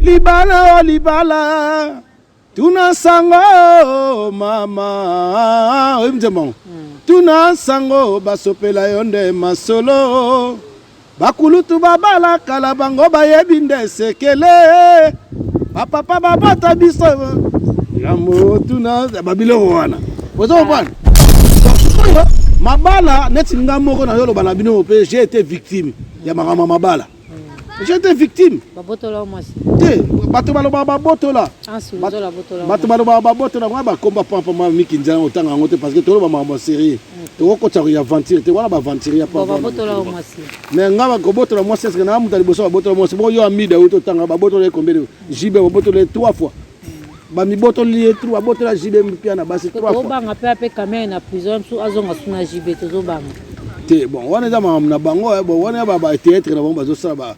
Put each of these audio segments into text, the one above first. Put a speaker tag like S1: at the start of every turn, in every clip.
S1: Libala o libala tuna sango mama oyimzemo tuna sango basopela yonde masolo bakulutu babala kala bango bayebi nde sekele papa babata biso yamo tuna babilo wana ozo bwana mabala neti nga moko na yolo bana bino pe j'ai été victime ya makama mabala. J'ai été victime.
S2: Babotola moi aussi.
S1: Bato baloba babotola. Bato baloba babotola moi ba komba papa ma mikinza otanga ngote parce que tolo ba ma série. To ko tsa ya aventure te wala ba aventure ya papa.
S2: Babotola moi aussi.
S1: Mais nga ba ko botola moi c'est que na muta liboso babotola moi c'est bon yo amida o to tanga babotola combien de jibe babotola 3 fois. Ba mi botola 3 babotola jibe mpia na basi 3 fois.
S2: To banga pe kamera na prison so azonga suna jibe to banga.
S1: Te bon wana za na bango bon wana ba théâtre na bango bazo sa ba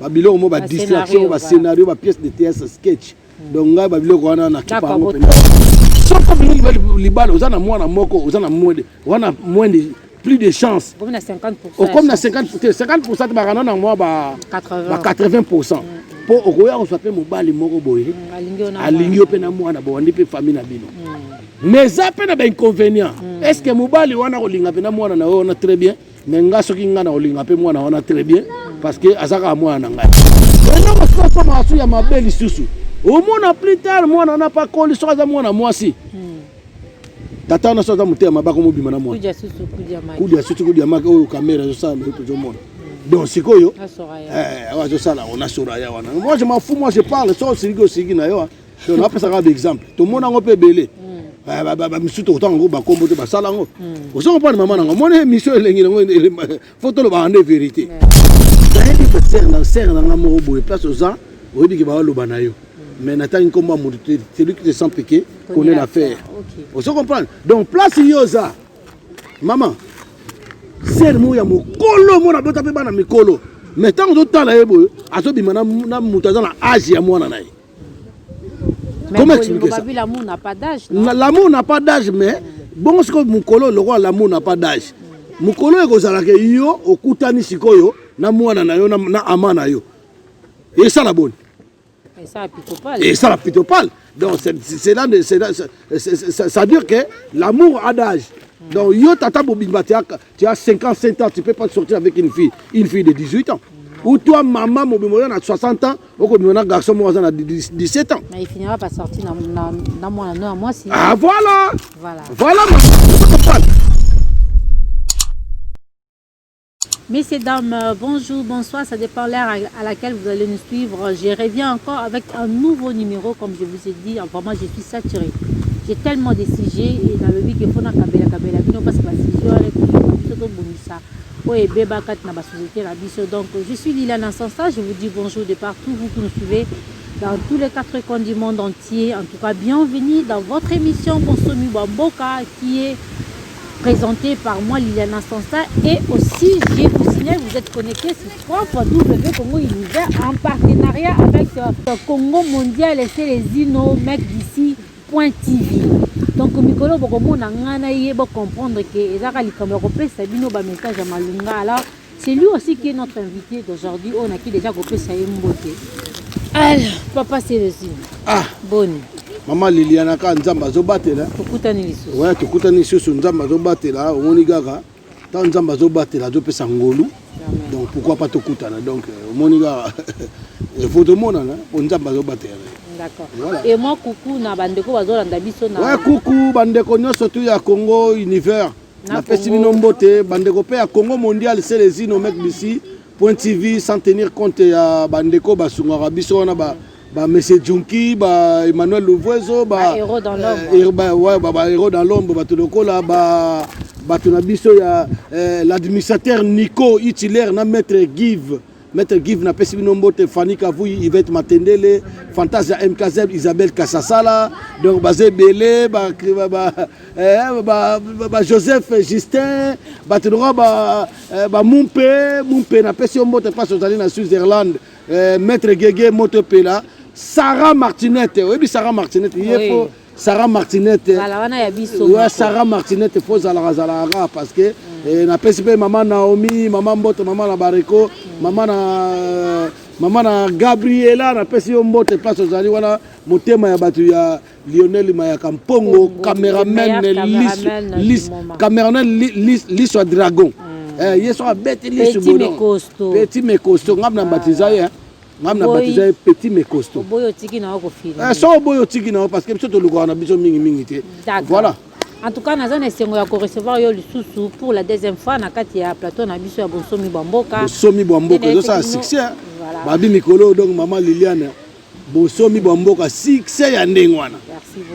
S1: babilo mo ba distraction ba scénario ba pièce de théâtre sketch donc nga babilo ko wana na kipa mo pena so ko libala uzana mwana moko uzana mwende wana mwende plus de chance
S2: comme na 50%.
S1: Comme na 50% ba kana na moi ba 80% po okoya ko sape mobali moko boye alingio pe na mwana bo ndi pe famille na bino mais ça pe na ba inconvénient est-ce que mobali wana ko linga pe na mwana na ona très bien mais nga soki nga na ko linga pe mwana wana très bien parce que azaka mwana ngai non parce que ma su ya mabeli susu au mona plus tard mwana na pas koli so za mwana mwasi tata na so za mutema bako mobima na mwana kudia susu kudia maka o caméra zo sala to zo mona donc sikoyo wa zo sala on a soraya wana moi je m'en fous, moi je parle so sigi na yo donc on a pesa ka exemple to mona ngo pe belé ba misuto utango ba kombo te ba sala ngo ozo comprendre maman ngo mona mission elengi ngo photo lo ba ande vérité. C'est un amour boy place aux gens on dit que ba lo banayo mais n'attend une combat c'est lui qui te sent piqué connaît l'affaire. On se comprend donc place yoza maman c'est mo ya mokolo mo na bota pe bana mikolo mais tant que tout la yebo azo bima na mutaza na âge ya mwana naye. Comment expliquer ça?
S2: L'amour n'a pas d'âge.
S1: L'amour n'a pas d'âge mais bon ce que mokolo le roi l'amour n'a pas d'âge. Mokolo ekozala ke yo okutani sikoyo na mwana na yo na amana yo et ça la bonne et ça la pitopale donc c'est là ça dire que l'amour a d'âge donc yo tata bobimba tu as 55 ans tu peux pas sortir avec une fille de 18 ans ou toi maman mobimba na 60 ans oko bimona garçon mo na 17 ans
S2: mais il finira par sortir na moi si
S1: ah voilà
S2: Messieurs, dames, bonjour, bonsoir, ça dépend l'heure à laquelle vous allez nous suivre. Je reviens encore avec un nouveau numéro, comme je vous ai dit. Vraiment, je suis saturée. J'ai tellement de sujets et dans le but qu'il faut na kabela parce que la sujet est tout bonissa. Oui, beba kat na ba société la biso. Donc, je suis Liliane Sansa, je vous dis bonjour de partout, vous qui nous suivez dans tous les 4 coins du monde entier. En tout cas, bienvenue dans votre émission Bonsomi Bamboka qui est présenté par moi Liliane Sansa et aussi je vous signale vous êtes connecté sur 3 W Congo Univers en partenariat avec Congo Mondial et c'est les Ino mec d'ici .tv. Donc mikolo bokomo na ngana yebo comprendre que ezaka likambo kopé sabino ba message à malunga. Alors c'est lui aussi qui est notre invité d'aujourd'hui. On a qui déjà kopé ça yembote. Alors papa c'est le signe.
S1: Ah
S2: bonne
S1: Maman Liliana ka nzamba zo batela.
S2: Tukutani lisusu.
S1: Ouais, tukutani lisusu nzamba zo batela, omoni gaga. Ta nzamba zo batela zo pesa ngolu. Donc pourquoi pas tukutana. Donc omoni gaga. Il faut tout monde là, on nzamba zo batela.
S2: D'accord. Voilà. Et moi coucou na bandeko bazolanda biso na.
S1: Ouais, coucou bandeko nyonso tu ya Congo Univers. Na pesi bino mbote bandeko pe ya Congo Mondial c'est les Ino mec d'ici .tv sans tenir compte ya bandeko basunga biso na ba Monsieur Junki, Emmanuel Louvoiseau,
S2: héros dans l'ombre.
S1: Héros dans l'ombre, l'administrateur Nico Hitler, Maître Give na pesi binombote Fanny Kavouy, Yvette Matendele, Fantasia MKZ, Isabelle Kassasala, donc Bazé Belé, Joseph Justin, Mumpe na pesi binombote passe aux alliés na Switzerland, Maître Gege Motopela. Sarah Martinette, oui, Sarah Martinette, il faut Sarah Martinette. Ouais, Sarah Martinette, il faut Zalarazala parce que na PCP maman Naomi, maman Mbote, maman Labareko, maman maman na Gabriela na pesi yo mbote place ozali wana motema ya batu ya Lionel Mayaka Mpongo cameraman Liso Dragon yeso abeti Liso Petit Mekosto ngamna batizaye ngamna batizaye Petit Mekosto
S2: boyo tiki na ko film
S1: so boyo tiki na parce que biso to luko na biso mingi te voilà.
S2: En tout cas, nous avons recevoir le sous pour la deuxième fois dans le plateau na biso ya Bonsomi Bamboka.
S1: Bonsomi Bamboka, c'est un succès. Babi Mikolo, donc maman Liliane. Bonsomi Bamboka, succès ya ndengwana.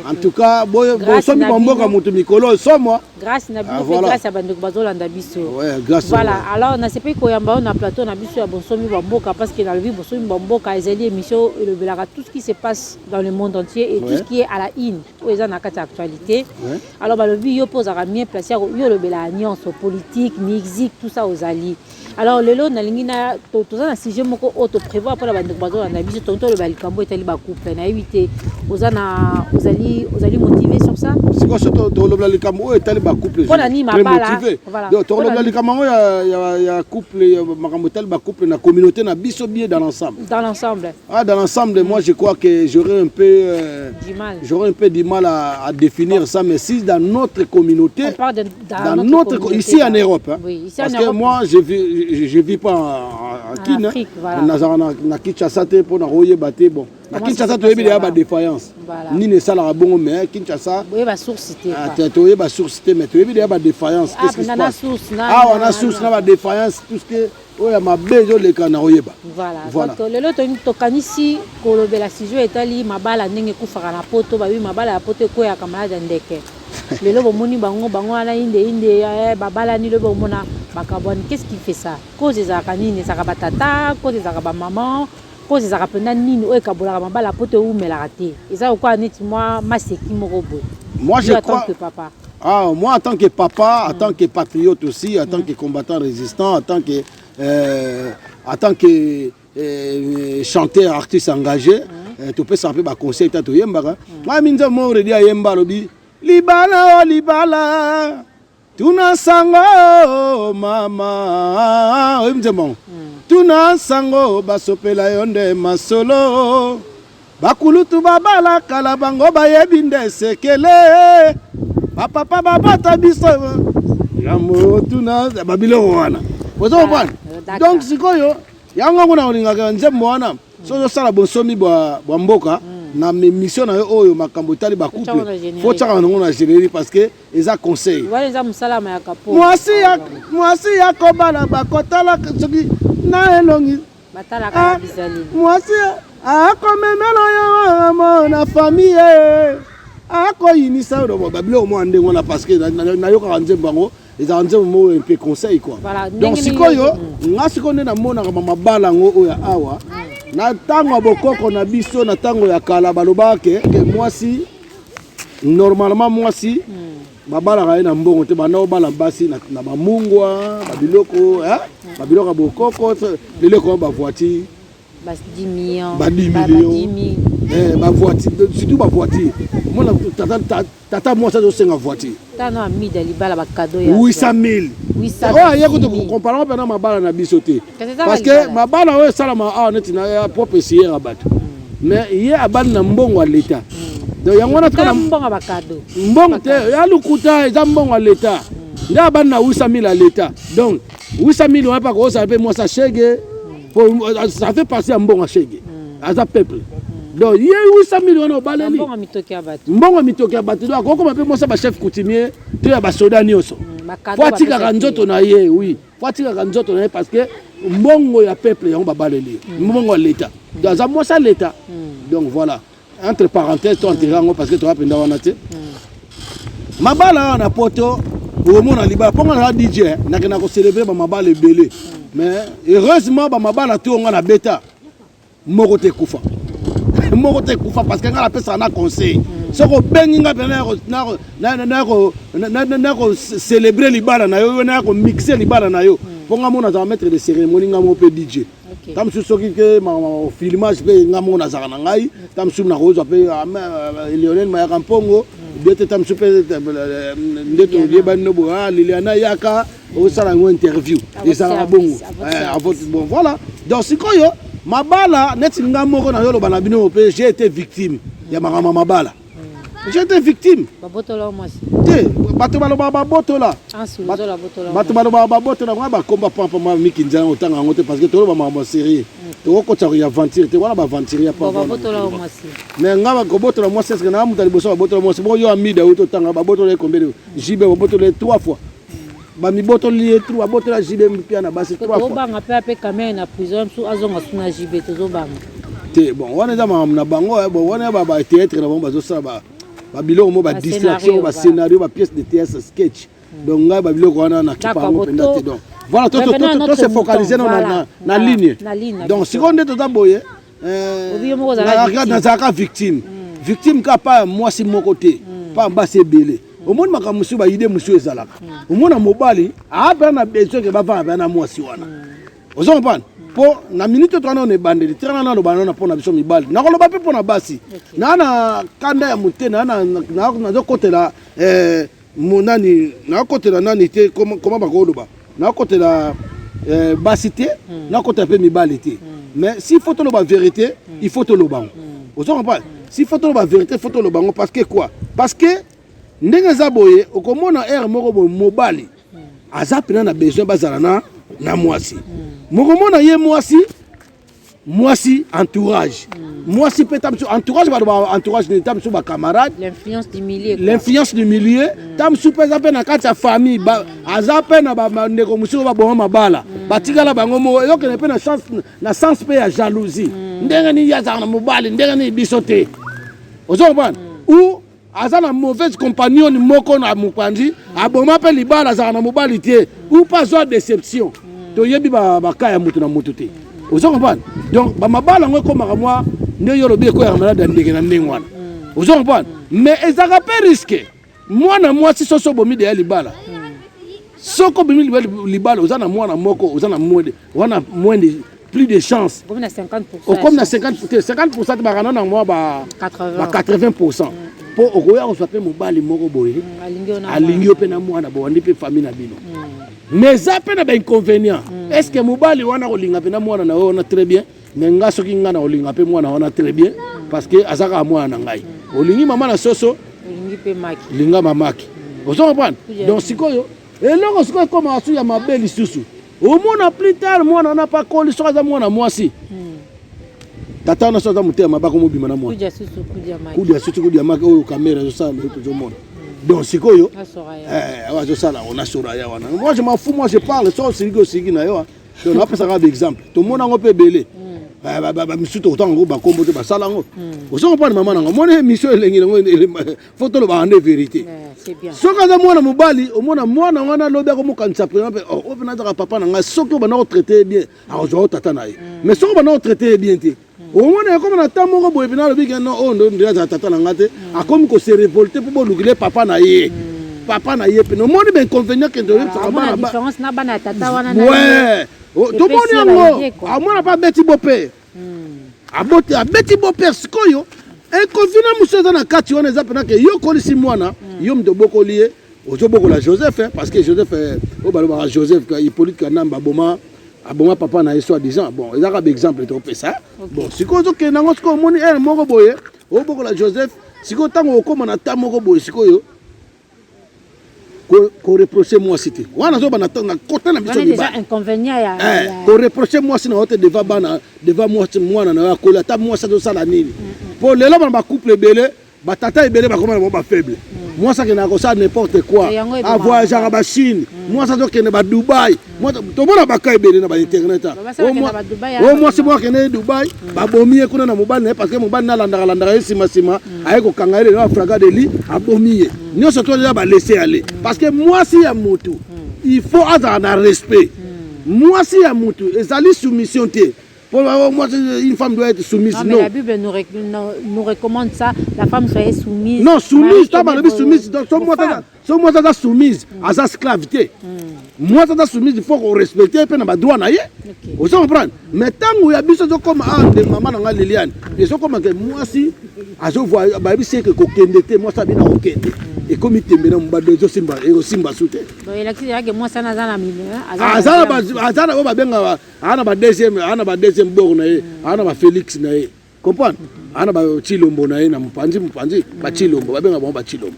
S1: En tout cas, Bonsomi Bamboka moto Mikolo, somo.
S2: Grâce na biso, grâce à Bandeko Bazolanda biso.
S1: Ouais, grâce.
S2: Voilà, alors on a pas koyamba na plateau na biso ya Bonsomi Bamboka parce que dans le vie Bonsomi Bamboka ezali émission et le belara tout ce qui se passe dans le monde entier et tout ce qui est à la in ou eza na kati actualité. Alors le vie yo pose à bien placer yo le bela alliance politique, musique, tout ça aux alliés. Alors lelo na lingina to za na sujet moko auto prévoir pour la Bandeko Bazolanda biso tonto le balikambo etali ba couple na éviter ozana ozali motivé sur ça.
S1: C'est quoi ce to le balikambo etali ba couple
S2: très motivé.
S1: Donc to le balikambo ya couple makambo etali ba couple na communauté na biso bien dans l'ensemble.
S2: Dans l'ensemble.
S1: Ah dans l'ensemble moi je crois que j'aurais un peu du mal à définir ça mais si dans notre communauté
S2: on parle
S1: dans notre ici en Europe hein,
S2: oui, ici
S1: parce
S2: en
S1: que
S2: Europe.
S1: moi je vis pas en Kine
S2: Afrique, voilà.
S1: na Kinshasa te pour na royeba te bon na Kinshasa to yebi ya ba défaillance ni ne sala bongo mais Kinshasa
S2: oui ba source te
S1: to yeba source te mais to yebi ya ba défaillance qu'est-ce qui se passe on a source na ba défaillance tout ce que oya mabezo le kana royeba
S2: voilà donc lelo to kanisi ko lobela sujet etali mabala ndenge kufaka na poto ba wi mabala ya poto ko ya kamala ndeke lelo bomoni bango ala inde babala ni le bomona bakaboni qu'est-ce qui fait ça cause za kanini ça ka batata cause za ka maman cause za ka pena nini o ekabola mabala poto ou melaraté eza quoi neti moi maseki moko boy
S1: moi je crois
S2: que papa
S1: moi en tant que papa en tant que patriote aussi en tant que combattant résistant en tant que chanteur artiste engagé tu peux saper ba conseil ta to yembaka moi minza mo redi ayemba lobi libala tuna sango mama oyimzemo tuna sango basopela yonde masolo bakulutu babala kala bango bayebi nde sekele papa babata biso yamo tuna babiloko wana ozo bwana donc sikoyo yango ngona olingaka nzembo wana so sala Bonsomi bwa mboka na mission na oyo makambo tali ba couple faut tsaka ngo na générer parce que eza conseil
S2: wala za musalama ya kapo
S1: mwasi ya kobala bakotala soki na elongi
S2: batala ka bizali
S1: mwasi akomemela yo na famille akoyinisa do babilo mo ande ngona parce que na yoka nzembo bango eza nzembo mo un peu conseil quoi donc sikoyo ngasiko nde na mona ka mabala ngo oya awa na tango bokoko na biso na tango ya kala balobake ke mwasi normalement mwasi babala ka na mbongo te bana obala basi na bamungwa babiloko babiloko bokoko biloko ba voiture
S2: ba 10 millions
S1: ba 10 millions ba voiture surtout ba voiture mona tata mwasa do senga voiture
S2: tano ami de libala ba cadeau ya
S1: 800 000 yako to comparons pas na mabala na biso te parce que mabala oyo salama neti na propre sier abatu mais ye abali na mbongo ya leta donc yango na tona
S2: mbongo ba cadeau
S1: mbongo te ya lukuta eza mbongo ya leta nda abali na 800 000 ya leta donc 800 000 on pas ko ça peut moi ça chege ça fait partie ya mbongo ya chege aza peuple donc ye 800 000 on baleli mbongo mitoki ya bato donc koko mape mosa ba chef coutumier to ya ba soda nyonso fatika ka nzoto na ye oui fatika ka nzoto na ye parce que mbongo ya peuple yango ba baleli mbongo ya leta donc za mosa leta donc voilà entre parenthèses to antirango parce que to apenda wana te mabala na poto au mona libala ponga na DJ na kena ko célébrer ba mabala ebele mais heureusement ba mabala to nga na beta moko te kufa moko te kufa parce que nga la pesa na conseil soko bengi nga na ko célébrer libala na yo na ko mixer libala na yo ponga mona za mettre de cérémonie nga mo pe DJ tam su soki ke ma filmage pe nga mona za na ngai tam su na rozo pe Lionel Mayaka Mpongo biete tam su pe ndeto lieba nobo Liliana Yaka o sala ngo interview et ça bongo bon voilà donc sikoyo mabala neti nga moko na yolo bana bino pe j'ai été victime ya makama mabala. J'ai été victime.
S2: Babotola moi.
S1: Te bato baloba babotola. Bato baloba babotola moi ba komba papa moi mikinza otanga ngote parce que tolo ba mama série. To ko tsa ya aventure te wala ba aventure ya papa.
S2: Babotola moi.
S1: Mais nga ba kobotola moi c'est que na mutali boso babotola moi bon yo amida uto tanga babotola combien de jibe babotola 3 fois. Ba mi botoli 3 babotola jibe mpia na basi 3 fois.
S2: To banga pe caméra na prison sous azonga suna jibe to banga.
S1: Te bon wana za na bango bon wana ba théâtre na bon bazo sa ba biloko mo ba distraction ba scénario ba pièce de théâtre sketch donc nga ba biloko wana na kipango pendate donc voilà tout se focaliser na ligne donc si on est tout d'abord na zaka victime ka pas moi si mon côté pas mbase belé au monde makamusu ba idée musu ezalaka au monde na mobali a ba na besoin que ba va na moi si wana ozo pas po na minute to na bandeli tirana na lobana na pona biso mibali na koloba pe pona basi na kanda ya mutene na zo kotela monani na kotela nani te comment ba koloba na kotela basi te na kotela pe mibali te mais si faut to loba vérité il faut to loba ozo comprendre si faut to loba vérité faut to loba parce que quoi parce que ndenge za boye okomona air moko bo mobali azapina na besoin bazala na mwasi mokomona ye mwasi entourage mwasi pe tam entourage ba entourage ne tam su ba camarade l'influence du milieu tam su pe za pe na kati ya famille ba azape na ba ndeko musu ba bon mabala batikala bango mo yo ke ne pe na sens pe ya jalousie ndenge ni ya za na mobali ndenge ni bisote ozo ban ou aza na mauvaise compagnon moko na mupandi aboma pe libala za na mobali te ou pas zo déception to yebi ba kaya mutu na mutu te ozo comprendre donc ba mabala ngo ko makamwa nde yoro bi ko ya malade ndenge na ndenge wana ozo comprendre mais ezaka pe risque mwana mwasi soso bomi de libala soko bomi libala oza na mwana moko oza na mwende wana mwende plus de chance
S2: comme na 50%
S1: comme na 50% ba kana na mwa ba 80% po okoya ko sope mobali moko boye alingio pe na mwana bo ndi pe famille na bino mais ça peut être inconvénient. Est-ce que mobali wana kolinga pe na mwana na ona très bien mais nga soki nga na kolinga pe mwana wana très bien parce que azaka mwana ngai olingi mama na soso
S2: olingi pe maki
S1: linga mamaki ozo comprendre donc sikoyo eloko sikoyo koma asu ya mabeli susu omona plus tard mwana na pas koli soka za mwana mwasi tata na soza mutema bako mobima na mwana kudia susu kudia maki oyo kamera zo sala to mona donc sikoyo azo sala on a soraya wana moi je m'en fous moi je parle so sigi na yo donc on a pesa ka exemple to mona ngo pe belé ba misuto tango ba kombo te ba sala ngo ozo pas mama na ngo mona mission elengi ngo photo lo ba ande vérité
S2: c'est bien
S1: soka za mwana mobali omona mwana wana lobi ko mokanisa pe o pena za papa na nga soko ba na traiter bien azo tata na ye mais soko ba na traiter bien te omona comme na tamongo boye pena lobi que non on ndira za tata na nga te a comme ko se révolter pour bolugile papa na ye pe no moni ben convenir que ndire ça
S2: ba différence na bana tata wana na
S1: ouais to moni yango amona pas beti bopé abote abeti bopé sikoyo e confina museza na kati wana za pena que yo kolisi mwana yo mto bokolié ozo bokola Joseph parce que Joseph o baloba Joseph Hippolyte Kanamba aboma papa na histoire disant bon ils ont exemple to pe ça bon sikoyo ke nango sikoyo moni moko boye o bokola Joseph sikoyo tango okoma na ta moko boye sikoyo ko reprocher moi cité wana zo bana na kota na biso
S2: déjà inconvénient ya
S1: ko reprocher moi sina hote devant moi na ko la ta moi ça do sala nini pour lelo ba couple belé ba tata ebele ba koma ba faible moi ça que na ko ça n'importe quoi a voyager ba Chine moi ça do que na ba Dubaï moi to bona ba ka ebele na ba internet o moi c'est moi que na Dubaï ba bomié kuna na mobali parce que mobali na landaka sima aye ko kangale na fraga de li a bomié nous surtout déjà ba laisser aller parce que moi si ya mutu il faut avoir un respect moi si ya mutu ezali soumission te. Pour moi, une femme doit être soumise.
S2: Non, mais la Bible nous recommande ça. La femme soit soumise.
S1: Non, soumise. Tu as soumise. Donc, moi, ça soumise à sa sclavité. Moi, ça soumise. Il faut qu'on respecte. Et puis, on a droit à y. Vous comprenez? Mais tant que y a besoin de comme de maman dans Liliane, ils sont comme que moi si, à ce voyage, c'est que moi ça vient au Kende. et comme il t'aime dans mon deux simba et aussi simba sauté.
S2: Donc il a dit que moi ça n'a pas mis.
S1: Ah ça on va bien ana ba deuxième bord na ana ba Félix na comprendre ana ba Chilombo na na mpanzi ba Chilombo ba benga ba Chilombo.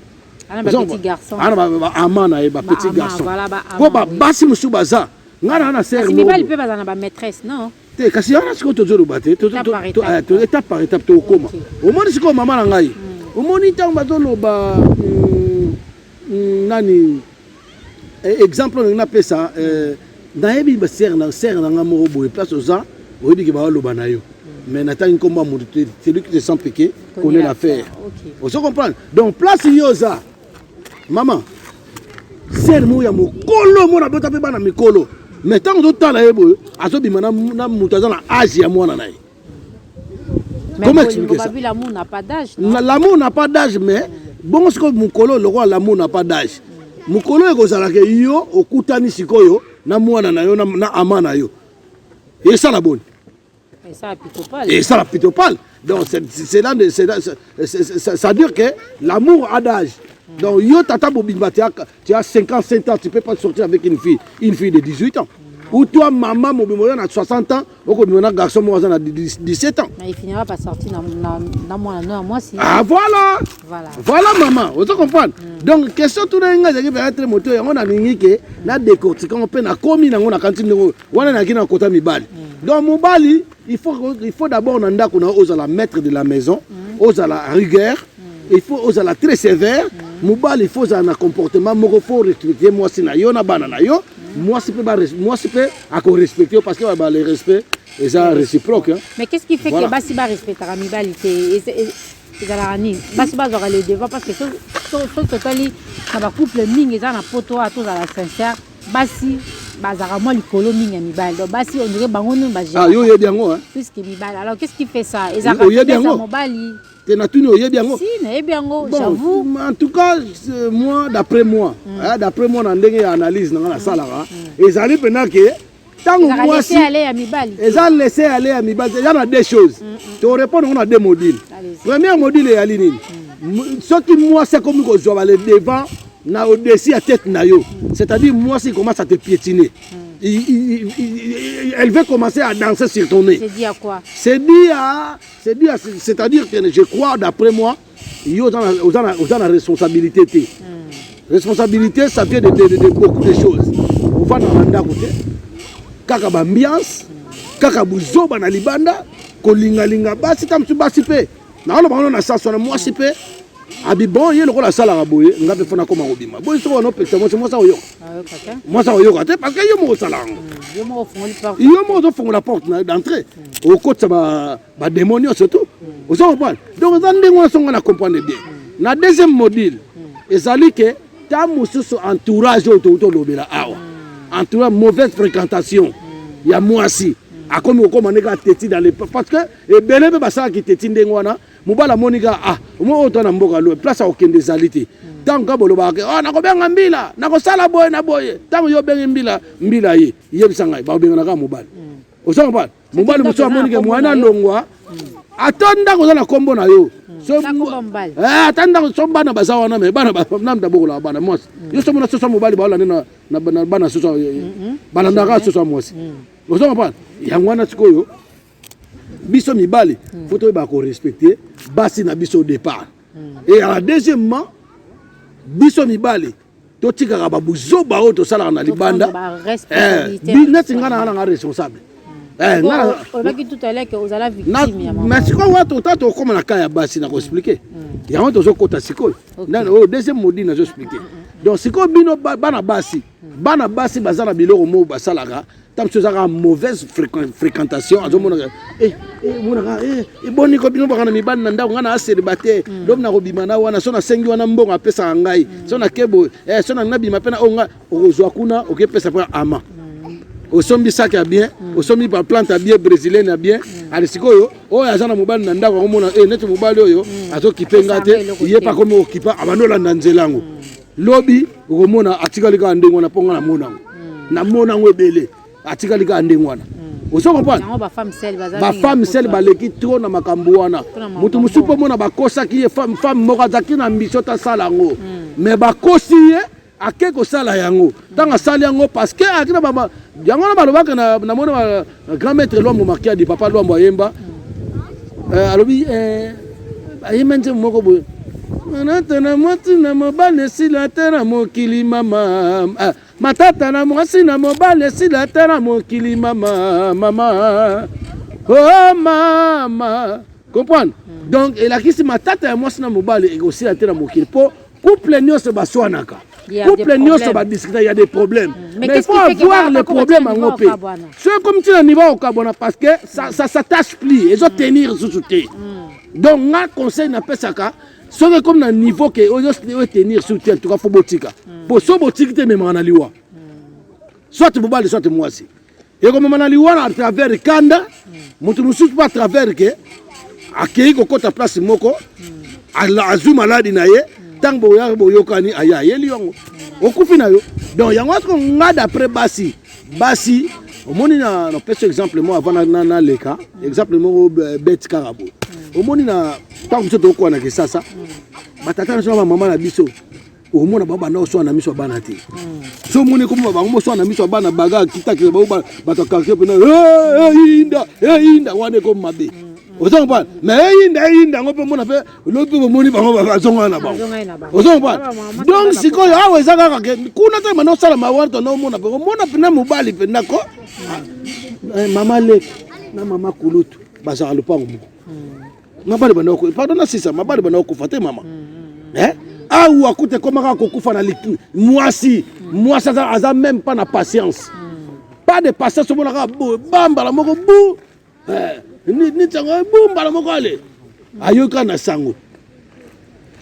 S2: Ana ba petit garçon.
S1: Ana ba amana ba petit garçon.
S2: Voilà ba.
S1: Ko ba basi musu baza. Ngana ana sert.
S2: Si Mibali peut ba na ba maîtresse non.
S1: Te kasi ana siko to zoro baté to étape par étape to koma. Au moins siko mama na ngai. Au moins ntango bazoloba nani exemple on a appelé ça nayebi ba ser na nga moko boye place oza oyebi ke ba loba na yo mais natani komba mo celui qui te sent piqué connaît l'affaire. On se comprend. Donc place yoza maman ser mo ya mokolo mo na bota pe bana mikolo mais tant que tala yebo azobima na mutaza na âge ya mwana naye. Comment expliquer ça?
S2: L'amour n'a pas d'âge.
S1: L'amour n'a pas d'âge, mais bon, ce que Mukolo, le roi, l'amour n'a pas d'âge. Mukolo est comme ça, yo, okutani sikoyo, na mwana na yo, na amana yo. Et ça la bonne.
S2: Et ça la pitopale.
S1: Et ça la pitopale. Donc c'est là, ça veut dire que l'amour a d'âge. Donc yo tata bobimba, tu as 55 ans, tu ne peux pas sortir avec une fille de 18 ans. Ou toi, maman, mon a 60 ans, ou un garçon, moi, a 17 ans.
S2: Mais il finira par sortir dans moi si.
S1: Ah, voilà! Voilà, maman, vous comprenez? Donc, question tout le monde, c'est que moteur, on a dit que la décortique, on peut la commis, on a cantine, on a qui n'a côté Mibali. Donc, Mibali, il faut d'abord qu'on ose la maître de la maison, ose la rigueur, il faut oser la très sévère. Mibali, il faut un comportement, il faut respecter moi, si na yo, na banana yo. Moi, c'est pas à respecter parce que le respect est réciproque.
S2: Mais qu'est-ce qui fait que Bassi va respecter la Mibali? Bassi va avoir le devant parce que ce couple ming est un poteau à tous à la sincère. Bassi, Bazaramo, le colo ming à Mibali. Donc, Bassi, on dirait Bangonou, Baji.
S1: Ah, yo, bien, hein.
S2: Plus que Mibali. Alors, qu'est-ce qui fait ça? Ils ont Mobali.
S1: Si,
S2: j'avoue.
S1: En tout cas, moi, d'après moi, dans l'analyse, dans la salle, ils allaient pendant que tant que moi,
S2: laissé aller à Mibali.
S1: Ils ont laissé aller à Mibali. Il y a deux choses. Tu réponds, on a deux modules. Premier module est Aline. Ce qui moi, c'est comme que je vais aller devant, au-dessus à tête. C'est-à-dire, moi, si commence à te piétiner. Elle veut commencer à danser sur ton nez.
S2: C'est dit à quoi?
S1: C'est-à-dire que je crois, d'après moi, il y a la responsabilité. Responsabilité, ça vient de beaucoup de choses. On va dans l'anda côté. Kaka ambiance, kaka buzo bana libanda, kolinga basi tamsu basi pe. Na on na ça sur moi si pe. Abibon yé le la sala raboye, ngabe fona koma obima. Boy so no pekta moi ça oyo. Moi ça oyo kate parce que yo mo sala. Yo mo fond la porte d'entrée. Au côté ba démonio surtout. Vous comprenez? Donc dans ndenge so ngana comprendre bien. Na deuxième module, ezali que ta mususu entourage autour lobela awa. Entourage mauvaise fréquentation. Il y a moi aussi. A comme on est téti dans les parce que et belé be basa ki téti ndengwana mubala monika mo otona mboka lo place au kende zalité tant ka boloba ke na ko benga mbila na ko sala boye na boye tant yo benga mbila ye yebisa ngai ba benga na ka mubala osanga ba mubala muso monika mwana ndongwa atonda ko na kombo na yo so atanda ko so bana bazawa na me bana namda bokola bana mos yo so mona so mubala ba na bana so bana ndaka so mos osanga ba yangwana sikoyo biso mibali faut to ba ko respecter basi na biso au départ et à deuxièmement biso mibali to tika ba buzo ba o to sala na libanda neti ngana na responsable
S2: on va tout à l'heure que vous allez victime
S1: mais siko wato tato comme na kaya basi na ko expliquer yango to zo kota siko na o deuxième modi na zo expliquer donc siko bino bana basi bazana biloko mo basalaka tant que ça a mauvaise fréquentation azomona monaka boni ko bino bakana mibana nda ngana célibataire dom na robimana wana sona sengi wana mbongo apesa ngai sona kebo sona nabi mapena onga ozwa kuna okepesa pa ama osombi sac ya bien osombi pa plante bien brésilienne ya bien alisikoyo oyo azana mobali na ndako komona neto mobali oyo azokipenga te ye pa komo okipa abandola na nzelango lobi okomona atikali ka ndengo na ponga na monango ebele atikali ka ndengwana Vous comprenez? Ma femme celle baleki trop na makambo wana. Mutu musupo mona bakosa ki femme morazaki na ambition ta sala ngo. Mais bakosi ake ko sala yango. Tanga sala yango parce que akina baba yango na balobaka na mona grand maître l'homme marqué di papa l'homme yemba. Alobi ayemenze moko boye. Natana moti na mobale sila tera mokili mama. Matata na mwasi na mobale sila tera mokili mama. Oh mama. Comprendre? Donc il a qui si matata ya mwasi na mobale et aussi la tera mokili po couple nyonso baswanaka. Couple nyonso ba discuter, il y a des problèmes. Mais il faut avoir les problèmes en opé. C'est comme tu as niveau au Cabona parce que ça s'attache plus, ils ont tenir sous thé. Donc un conseil n'a pas ça ka. C'est comme un niveau que on tenir sous terre, tu vas faut botika. Pour so botika te même en aliwa. Soit bobale soit moi aussi. Et comme en aliwa à travers Kanda, mutu musu pas à travers que akei ko kota place moko, ala azu maladi na ye, tango ya boyokani aya ye liongo. Okufi na yo. Donc yango ko nga d'après basi au moni na petit exemple moi avant na leka, exemple mo bet karabo. Au moni na tant que tu na kisasa batata na soma mama na biso au mona baba na so na miso bana te so moni ko baba mo so na miso bana baga kitaki ba bato kakse pena inda wane ko mabe ozong pa mais inda ngope mona pe lope moni bango ba zonga na ba ozong pa donc siko ya wezaka ka kuna te mano sala mawanto na mona pena mobali pena ko mama le na mama kulutu bazaka lupango moko mabali bana ko pardon sisa mabali bana ko fate mama ou akute komaka ko kufa na liki mwasi aza même pas na patience pas de patience mona ka bamba la moko bu ni tango bumba la moko ale ayoka na sango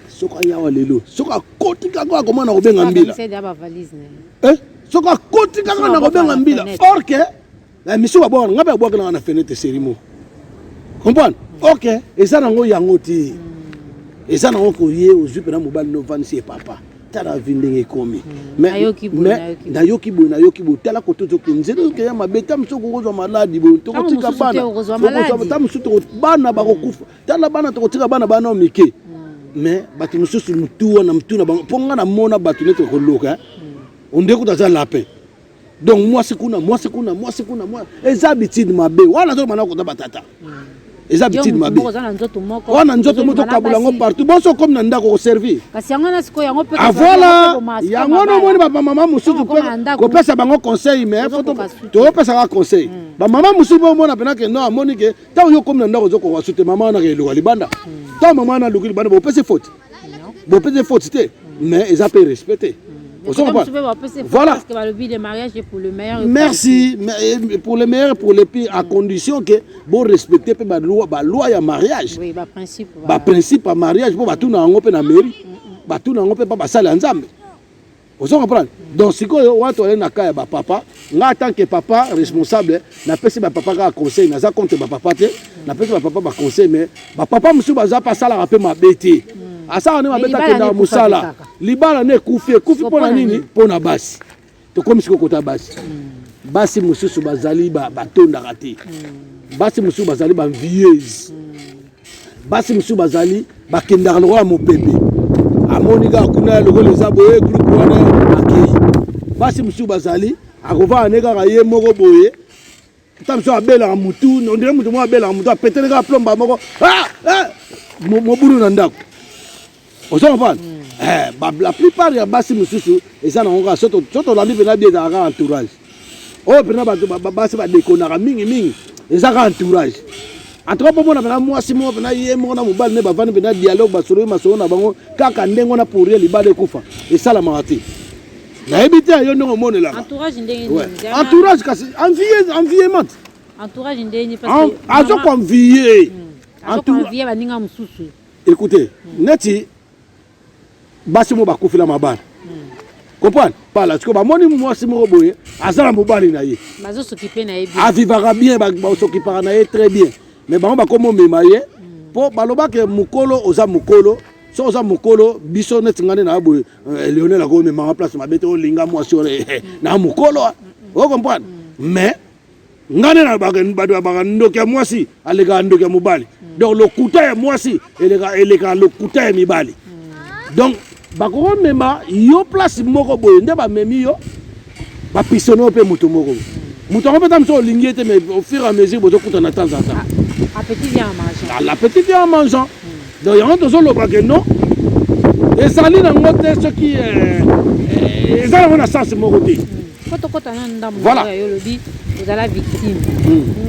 S1: soka yawa lelo soka kotika ko komona ko benga mbila soka kotika ko na ko benga mbila or que monsieur wa bon ngabe bwa kana na fenêtre serimo comprendre. Ok, et ça n'a pas été. Et ça n'a pas été aux yeux de la mobile novembre, c'est papa. T'as la vie de commis. Mais Nayoki Bo, t'as la côté de Kinzé, que ma bête, me souko aux malades, tu as bana, t'as la bana, tu as bana, Mickey. Mais, tu me soucies, tu as na mona batunet au loca. On découvre ça la paix. Donc, moi, c'est kuna. Et ça, habitude ma bé. Voilà, je m'en ai batata. Les habitudes ma bien. On a nzoto moto kabulango partout. Bon so comme nanda ko servir. Ah voilà. Yango no moni ba maman musutu ko pesa bango conseil mais faut to pesa conseil. Ba maman musutu bo mona pena ke no moni ke ta yo comme nanda ko zo ko wasute maman na ke lo libanda. Ta maman na luki libanda bo pesa faute. Bo pesa faute té mais ils ont pas respecté.
S2: Voilà. Parce que le but de mariage est pour le meilleur.
S1: Merci. Mais pour le meilleur et pour le pire, à condition que vous respectez la loi de mariage.
S2: Oui, le principe.
S1: Le principe de mariage, vous tout na ngopé na mairie, tout na ngopé pas sala nzambe. Vous comprenez? Donc si vous avez na kaya ba papa, nga tant que papa responsable, na pesi ba papa ka conseil, na za compte ba papa te, na pesi ba papa ba conseil mais ba papa musu ba za pas sala rapé ma bêtise. Asa on mabeta kenda musala libala ne kufi pona nini pona basi to comme siko kota basi mususu bazali batonda kati basi mususu bazali ba vieuse basi mususu bazali bakenda ko mo pepe amoni ga kuna loko les aboye groupe wana akei basi mususu bazali akova aneka ka ye moko boye tamso abela mutu on dirait mutu mo abela mutu apetele ka plomba moko mo buru na ndako. La plupart des basi mususu et ça n'ont pas surtout la vie bien dans entourage. Oh pena basi ba déconner mingi et ça entourage. Entre pas mona na moi si mo na ye mo na mobile ne ba vani bena dialogue ba solo na bango kaka ndengo na pour libale kufa et ça la marati. Na ebité yo ndongo mona la.
S2: Entourage ndenge.
S1: Entourage kasi environnement.
S2: Entourage ndenge parce que
S1: azo convier.
S2: Entourage ba ninga mususu.
S1: Écoutez, neti basi mo bakufila mabana. Comprendre? Pas là, parce que moni moi si mo boye, azala mobali na ye.
S2: Bazo s'occuper na ye bien.
S1: A vivra bien, ba s'occuper na ye très bien. Mais ba komo memaye, po baloba ke mukolo oza mukolo, so oza mukolo biso net ngane na boye, Lionel ko mema place mabete o linga moi sur na mukolo. Vous comprenez? Mais ngane na ba ndoka mwasi alega ndoka mobali donc le kuta ya mwasi elega le kuta ya mibali donc bakoko mema yo place moko boye nde ba memi yo ba pisonner pe muto moko muto ko peta mso lingete mais au fur et à mesure bozo kuta na temps en temps
S2: appétit vient en mangeant
S1: l'appétit vient en mangeant donc yango tozo loba que non ezali na ngote ce qui ezali na sens moko te
S2: voilà vous la victime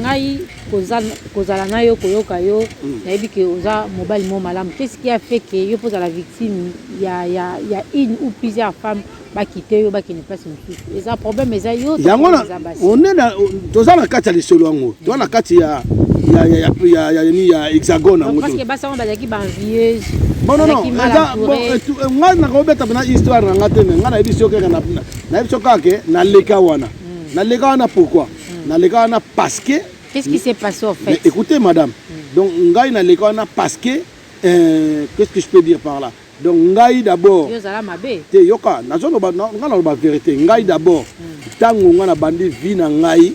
S2: ngai kozala na yo koyoka yo nayebi ke oza mobile mo malamu qu'est-ce qui a fait que yo poza la victime il y a une ou plusieurs femmes ba quitter yo ba qui ne place mosusu eza problème eza yo
S1: yango na on est na toza na kati ya lisolo yango toza na kati ya hexagone yango
S2: parce que basa on bazaki ba envieuse
S1: bon non ngai na ko beta na histoire na ngate ngai na yebi soke na yebi sokake na leka wana pourquoi na leka wana parce que
S2: qu'est-ce qui s'est passé en fait?
S1: Mais écoutez madame, donc ngai na leka wana parce que qu'est-ce que je peux dire par là? Donc ngai d'abord te yoka nazono ba ngana ba vérité ngai d'abord tango ngana bandi vie na ngai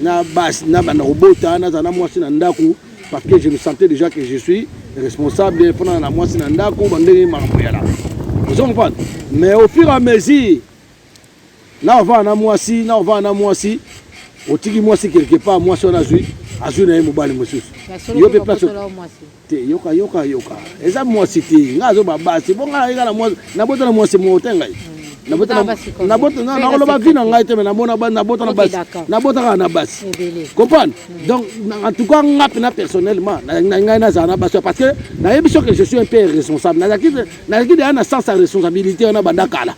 S1: na bas na bana robota na zana mwasi na ndaku parce que je me sentais déjà que je suis responsable pendant la mwasi na ndaku bandenge makambo ya la. Vous comprenez? Mais au fur et à mesure na on va na mwasi otiki mwasi quelque part mwasi on a azui na mobali mosusu yo pe place te yoka eza mwasi te ngazo babasi bonga ina na mwasi na bota na mwasi motenga na bota na loba vina ngai te na bona na bota na basi na bota na basi comprendre donc en tout cas ngapi na personnellement na ngai na zana basi parce que na yebi que je suis un peu responsable na qui na sens sa responsabilité na bandakala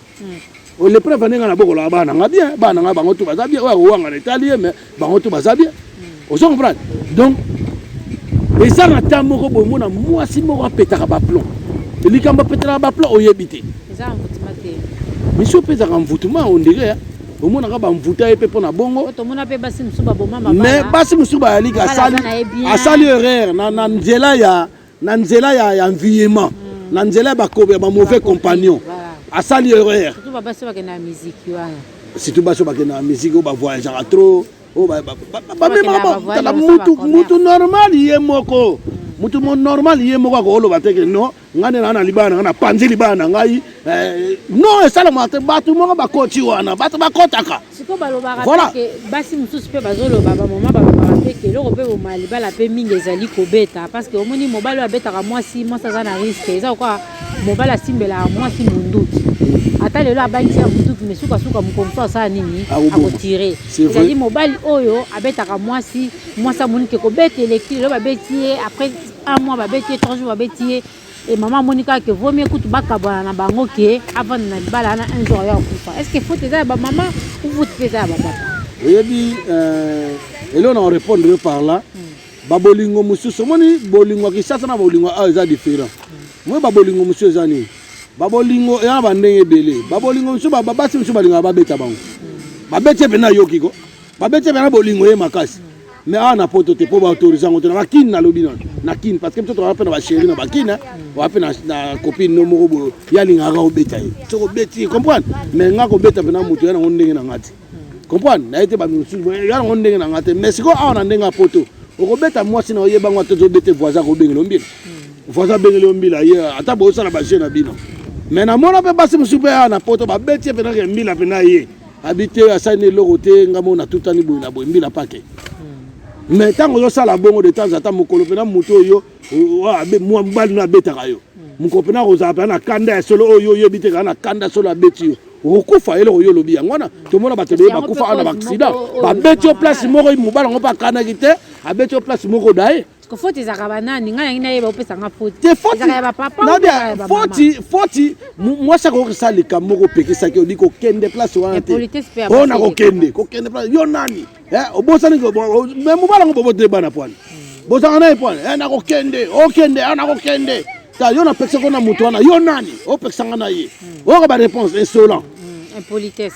S1: on le prévenir na boko la bana nga bien bana nga bango tu bazabie wa wanga na italien mais bango tu bazabie on se comprend donc et ça na tamoko bomo na mwasi moko apetaka ba plomb elikamba petaka ba plomb oyebite
S2: eza mvutima te
S1: monsieur petaka mvutuma on dirait au mona ka ba mvuta epe pona bongo
S2: to mona pe basi musuba boma mama
S1: mais basi musuba alika asali erreur na nzela ya environnement na nzela ba kobe ba mauvais compagnon asali erreur
S2: surtout babasi bakena na musique wana
S1: surtout baso bakena na musique ba voyage trop mutu normal ye moko mutu normal ye moko ko lo bateke no ngane na libana na panzi libana ngai non esala mate batu moko bakoti wana batu bakotaka
S2: siko baloba ke basi mususu pe bazolo baba mama baba pe ke loko pe bo mali bala pe mingi ezali kobeta parce que omoni mobali abetaka mwasi za na risque eza kwa mobali asimbela mwasi munduki ata lelo abangi ya munduki mesuka suka mukomso asa nini akotire ezali mobali oyo abetaka mwasi munike kobeta électrique lelo babeti après un mois babeti 3 jours babeti et maman Monica que vaut mieux que bakabana na bango ke avant na bala na un jour ya kufa est-ce que faut te dire ba maman ou faut te dire ba papa
S1: oui dit et là on répondre par là ba bolingo mususu moni bolingo ki sasa na bolingo a eza différent moi ba bolingo mususu ezani ba bolingo ya ba ndenge belé ba bolingo mususu ba basi mususu balinga ba beta bango ba bete pena yokiko ba bete pena bolingo ye makasi mais ana poto te po ba autoriser ngoto na kin na lobi na kin parce que mtoto wa pena ba chéri na ba kin wa pena na copine no moko bo ya linga ga obeta ye so ko beti comprendre mais nga ko beta pena mutu yana ndenge na ngati comprendre na ete ba mususu yana ndenge na ngati mais siko ana ndenge poto ko beta mwasi na oyeba ngwa to bete voisin ko bengelo mbila voisin bengelo mbila ye ata bo sala ba jeune na bino mais na mona pe basi mususu na poto ba beti pena ke mbila pena ye habité asani lokote ngamo na tutani bo na bo mbila pake mais tango yo sala bongo de temps en temps mokolo pena muto yo abe mo mbali na betaka yo moko pena ko za pena kanda solo oyo yo biteka na kanda solo abeti yo okufa ele oyo lobi ngona to mona batebe ba kufa ana accident ba beti yo place moko mobala ngo pa kana kite abeti yo place moko dae
S2: ko foti za kabanani nga ngina yeba opesa nga foti
S1: te foti za ba papa foti moi ça ko sala kamoko pekisa ki odiko kende place wana te ona ko kende place yo nani obosani ko même mobala ngo bobote bana poani bosanga na poani na ko kende ana ko kende ta yo na pekisa ko na mutu wana yo nani o pekisa nga na ye o ka ba réponse insolent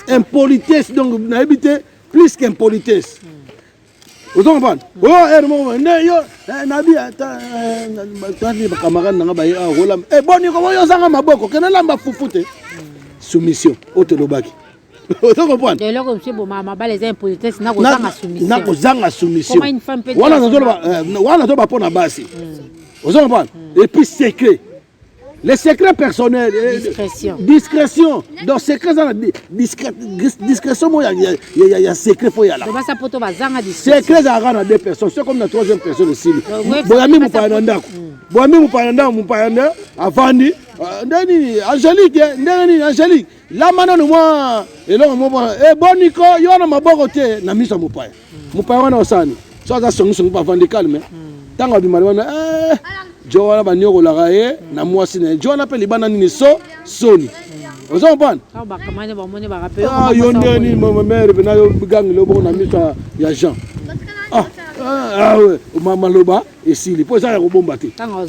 S1: impolitesse donc na habité plus qu'impolitesse. Vous comprenez? Oh, hermano, yo, nabi ata tani bakamara nanga ba ya rolam. Boni ko yo zanga maboko, kenela mba fufute. Soumission, otolobaki. Vous comprenez?
S2: Dès lors que monsieur Bomama les impolitesse n'a pas soumission.
S1: N'a pas soumission.
S2: Comment une femme peut dire?
S1: Voilà, on pour la base. Vous comprenez? Et puis secret. Les secrets personnels. Discrétion. Donc secret discrétion il y a secret pour y aller. Secret ça rend à deux personnes. C'est comme la troisième personne aussi. Boyami Moupayananda. Boyami Moupayananda avandi. Angélique, Angélique. Là maintenant moi et là moi bon Nico, yo na maboko te na miso Moupaya. Moupaya wana osani. So za songo pas vendre calme. Tanga bimali wana Joana banyoko la raye na mwasi na Joana pe libana nini soni. Vous comprenez? Ah yonde ni ma mère bena yo gang lo bon na miso ya Jean. Ah ouais, mama loba esili. Po ça ya ko bomba te. Tango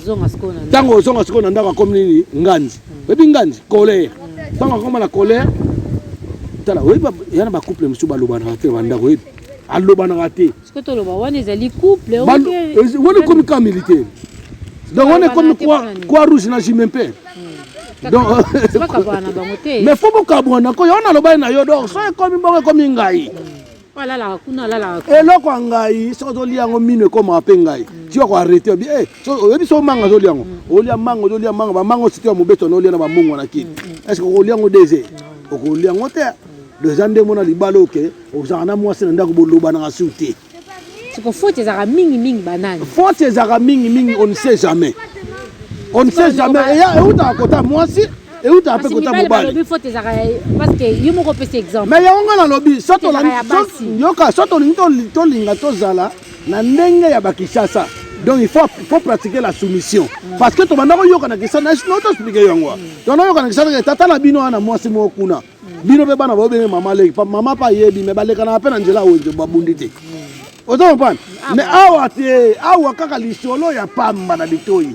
S1: zonga sikona ndaka comme nini nganzi. Bebi nganzi colère. Tango comme la colère. Tala oui yana ba couple musu ba loba na te banda ko aloba na te.
S2: Est-ce que to loba wana ezali couple
S1: ou wana comme camp militaire. Donc on est comme quoi rouge na jimempe. Donc mais faut pas kabona ko yona loba na yo donc so comme ngai.
S2: Voilà la kuna la.
S1: Et là ko ngai so to liango mine comme ape ngai. Tu vas arrêter bien eh so ebi so manga zo liango. O lia mango zo lia manga ba mango sitio mo beto no lia na ba mungu na kini. Est-ce que o liango désert? O liango te. Le zande mona libalo ke o zana mwasi na ndako boloba na suti.
S2: C'est que faut ezara mingi banane.
S1: Faut ezara mingi on ne sait jamais. On ne sait jamais. Et où ta kota mwasi et où ta pe kota mobile.
S2: Il faut ezara parce que yo mo kopesa exemple.
S1: Mais ya nga na lobi soto la yoka soto to linga to zala na ndenge ya bakishasa. Donc il faut pratiquer la soumission. Parce que to bandako yoka na kisa na no to expliquer yango. To na yoka na kisa na tata na bino na mwasi mo kuna. Bino be bana ba be mama le mama pa yebi me baleka na pe na njela oje babundi te. Ozo mpana mais awa kaka lisolo ya pamba na bitoyi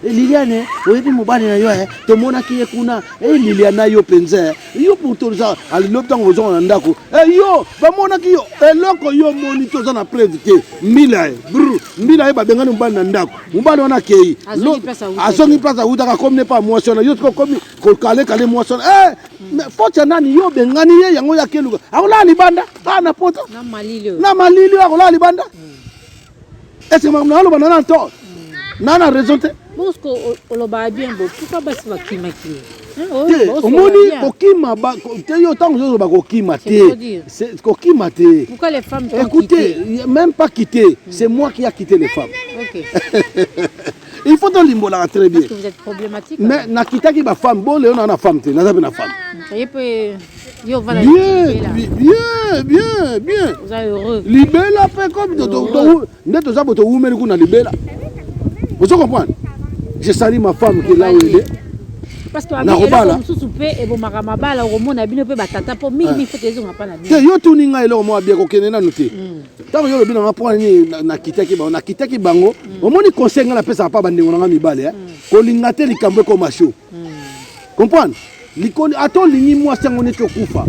S1: Liliane oyebi mobali na yo to mona ki kuna Liliane yo penza yo pour tout ça ali lopta ngozo na ndako yo ba mona ki yo eloko yo moni to za na preuve te mbila ba bengana mobali na ndako mobali wana kei azongi pesa utaka comme ne pas motion yo ko comme ko kale motion mais faut nani yo bengani ye yango ya keluka akola libanda na poto na malili akola libanda est-ce que maman alo banana to nana raison te
S2: bon ce que lo ba bien bo pourquoi ba si ba kimaki
S1: omoni kokima ba te yo tango zo ba kokima te c'est kokima te
S2: pourquoi les femmes
S1: écoutez même pas quitter c'est moi qui a quitté les femmes.
S2: OK.
S1: Il faut donc limbola très bien.
S2: Parce que vous êtes problématique.
S1: Mais na kitaki ba femme bon le on a femme te na zabe na femme.
S2: Ça y peut yo voilà.
S1: Bien.
S2: Vous êtes heureux.
S1: Libela fait comme ndeto za boto umeli kuna libela. Vous comprenez? Je salue ma femme qui est là où elle est.
S2: Parce que avec sous soupe et bon maramabala au monde abino pe batata po mingi faut tezo ngapa na bien.
S1: Yo tuninga elo mo abia ko kenena nuti. Tango yo bino ngapwa ni na kitaki bango. Omoni conseil ngala pesa pa bandengo nga mibale ko lingate likambe ko masho. Comprendre? Likoli ato lingi mwasi ngone to kufa.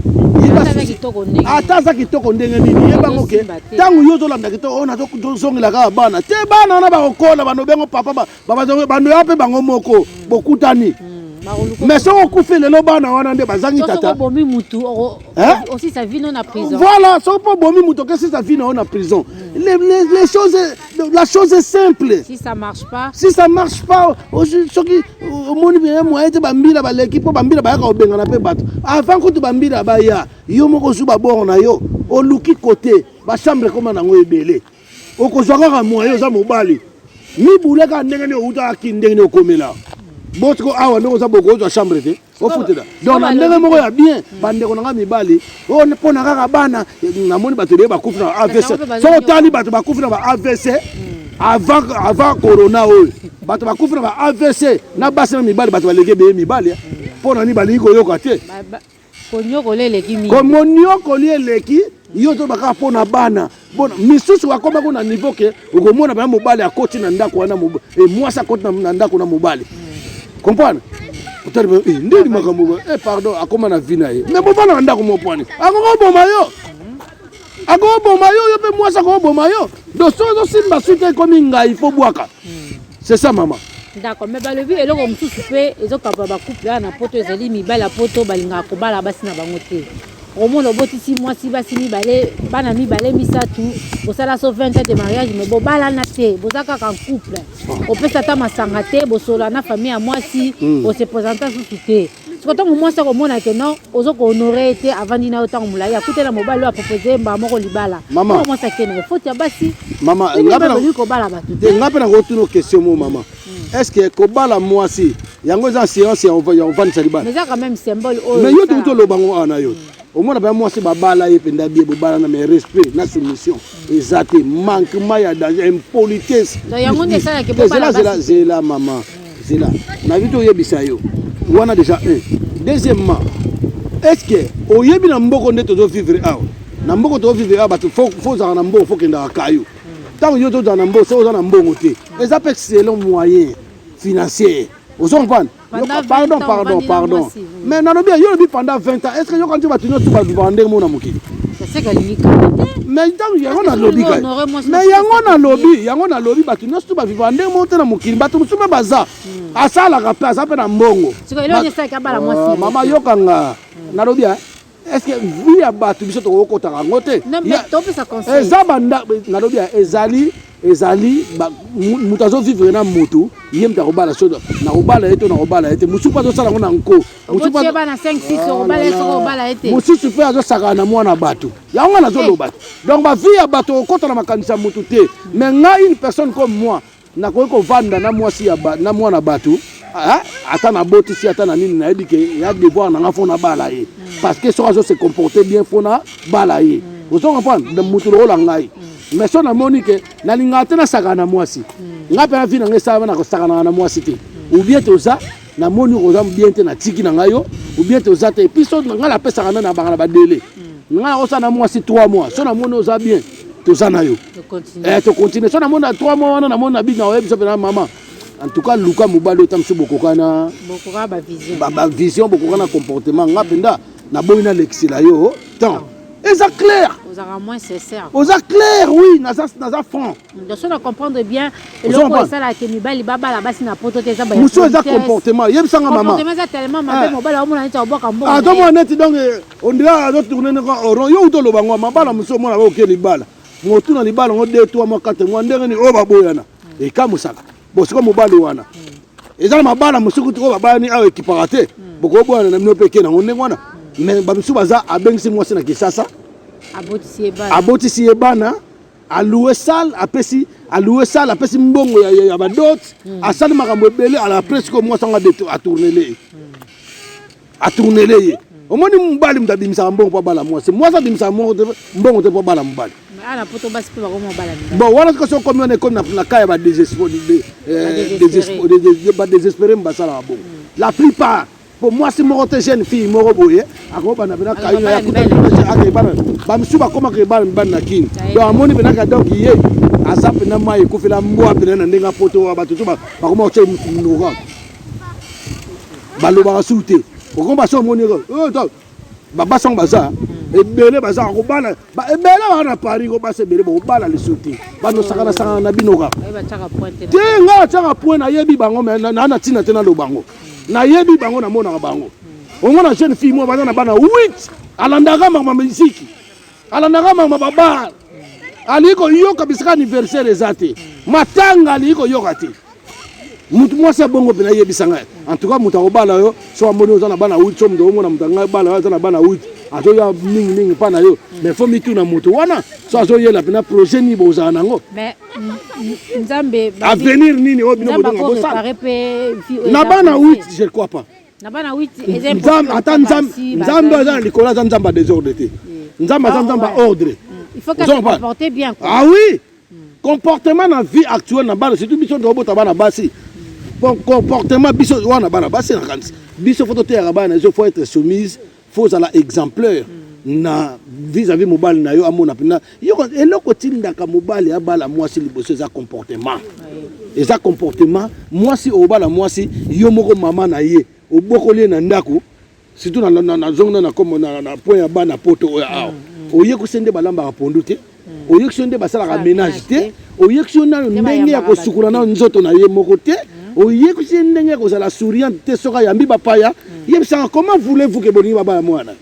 S1: Ataza kitoko ndenge nini yebango ke tango yo zo landa kitoko ona to zongela ka bana te bana na ba kokola bano bengo papa baba zonge bano yape bango moko bokutani. Mais si on coupe les lobana on a des bazangi tata.
S2: Aussi sa vie non en prison.
S1: Voilà, si on peut bomi mouto que si sa vie non en prison. Les choses, la chose est simple.
S2: Si ça marche pas.
S1: Aussi ce qui moni bien moi était bambila ba l'équipe bambila ba ka obenga na pe bato. Avant que tu bambila ba ya, yo moko suba bon na yo, o luki côté, ba chambre comme na ngo ebele. O ko zwaka ka moyo za mobali. Mi buleka ndenge ne uta akindenge ne okomela. Botko awa ndeko za boko za chambre te o futela donc na ndenge moko ya bien bande ko nga mibali o ne pona kaka bana na moni bato de ba kufu na AVC so tali bato ba kufu na ba AVC avant corona o bato ba kufu na ba AVC na basi na mibali bato ba lege be mibali pona ni bali ko yoka te
S2: konyoko leleki mi
S1: komonyoko leleki yo to baka pona bana bon misusu akoma ko na niveau ke ukomona ba mobali akoti na ndako wana mwasa akoti na ndako na mobali. Comprendre? Ndeli makambo pardon akoma na vina ye mais bobana na ndako mopwani akoko boma yo yo pe mwasa ko boma yo do so simba suite komi ngai fo bwaka c'est ça maman.
S2: D'accord mais balobi eloko mususu pe ezo kapa ba couple na poto ezali mibala poto balinga ko bala basi na bango te. au moins le beau ici moi si va si mi balé banami balé mi ça tout au ça la 20 ans de mariage mais bon bala na te bo ça ka couple au peut ça ta masanga te bo solo na famille à moi si au se présenter sous te quand on moi ça comme on a que non aux autres honoré été avant dina autant moula ya écouter la mobile a proposer ba moko libala
S1: maman
S2: moi ça que faut ya basi
S1: maman ngape na retourner question mo maman est-ce que kobala moi si yango za séance on va libala
S2: mais ça quand même symbole
S1: mais yo tout le bango ana yo au moins ba moi si babala ye penda bi babala na mais respect na soumission exact manquement ya danger impolitesse
S2: yango ne ça que
S1: c'est là maman c'est là na vito yebisa yo wana déjà un deuxièmement est-ce que oyebi na mboko nde tozo vivre awa na mboko tozo vivre awa bato faut za na mboko faut kenda kayo tant yo to za na mboko so za na mboko te les apex c'est le moyen financier vous comprenez pardon mais non bien yo bi pendant 20 ans est-ce que yo quand tu vas tenir tout va vendre mon amokili
S2: c'est que lui
S1: mais tant yango na lobby mais yango na lobby bato nyonso ba vivande mo te na mokili bato musume baza asala ka pe asape na mbongo mama yokanga na lobby est-ce que vi ya bato biso to kokota kango te eza banda na lobby ezali mutazo vivre na mutu yem ta robala so na robala eto na robala ete musu pa zo sala ngona nko
S2: musu pa ba na 5 6 robala so robala ete
S1: musu su pa zo saka na mwana bato yango na zo loba donc ba vie ya bato okota na makanisa mutu te mais nga une personne comme moi na ko vanda na mwasi ya na mwana bato ata na boti si ata na nini na edike ya devoir na ngafo na bala ye parce que so se comporter bien fona bala ye vous comprenez de mutu lo la ngai mais so na monique na linga te na saka na mwasi nga pe na vi na ngesa na ko saka na mwasi te ou bien to ça na moni ko za bien te na tiki na ngayo ou bien to ça te puis so nga la pesa na banga na ba délai nga o sa na mwasi 3 mois so na moni o za bien to ça na yo to continuer so na moni 3 mois na moni na bi na webi so na maman en tout cas luka mobalo tam so bokokana ba vision bokokana comportement nga penda na boyina l'excella yo tant et ça clair
S2: moins sincère.
S1: Aux clair, oui, naza fond.
S2: Donc on comprendre bien et le quoi ça la kenibali baba la basi na poto te ça ba.
S1: Muso eza comportement, yeb sanga maman.
S2: Comportement ça tellement mabe mobala o mona nti oboka mbo.
S1: Ah donc on est donc on dirait à tourner au rond yo to lo bango mabala muso mona ba okeli bala. Motu na libala ngo 2 3 mois 4 mois ndenge ni o baboyana. E kamusaka. Bosiko mobali wana. Ezala mabala muso kuti o babala ni awe kiparate. Boko boyana na mnopeke na ngone ngwana. Mais ba muso baza abengisi mwasi na Kisasa. Abotisi ebana aloué salle apesi mbongo ya badot asali makambo ebele ala presque moi sanga de a tourner ye omoni mbali mtabimisa mbongo pa bala moi c'est moi ça bimisa mbongo te pa bala mbali
S2: ana poto basi pe ba ko mbala
S1: bon voilà ce que sont comme on est comme na kaya ba désespéré mbasala bon la plupart pour moi c'est mon jeune fille moro boye akoba na bena kayo ya kuta akebana bamsuba koma kebana mbana king donc amoni bena ka donc ye azape na mai kufila mbwa bena na ndenga poto wa batutu ba koma oche mnuga baloba sute okomba so moni ko to baba song baza ebele baza ko bana ba ebele wana Paris ko base bele bo bala le sute bano sakana sakana na binoka te nga tsaka point na yebi bango na tina tena lo bango na yebi bango na mona bango omona jeune fille mo bana bana 8 alandaka mama musique alandaka mama baba aliko yoka bisika anniversaire ezate matanga aliko yoka te mutu mo sa bongo pena yebisanga en tout cas mutu obala yo so amoni ozana bana 8 so mutu omona mutanga bala ozana bana 8 azo ya mingi pa na yo mais faut mitu na mutu wana so azo yela pena projet ni bozana nango
S2: mais nzambe
S1: avenir nini obino bodonga bosa na bana 8 je ne crois pas
S2: na bana 8
S1: nzambe azana likola nzamba désordre te nzamba ordre
S2: il faut qu'elle se comporte bien quoi.
S1: Ah oui comportement dans vie actuelle na bana surtout biso ndo bota bana basi comportement biso wana bana basi na kanisa biso photo te ya bana il faut être soumise faut ala exemplaire na vis-à-vis mobile na yo amona pina yo eloko tindaka mobile ya bala mwasi liboso za comportement eza comportement mwasi obala mwasi yo moko mama na ye obokoli na ndako surtout na zone na comme na point ya bana poto oya awo oye kusende balamba pondu te oye kusende basala ménage te oye kusende ndenge ya kosukuna na nzoto na ye moko te oye kusende ndenge ya kozala souriant te soka yambi bapaya yebisanga comment voulez-vous que boni baba mwana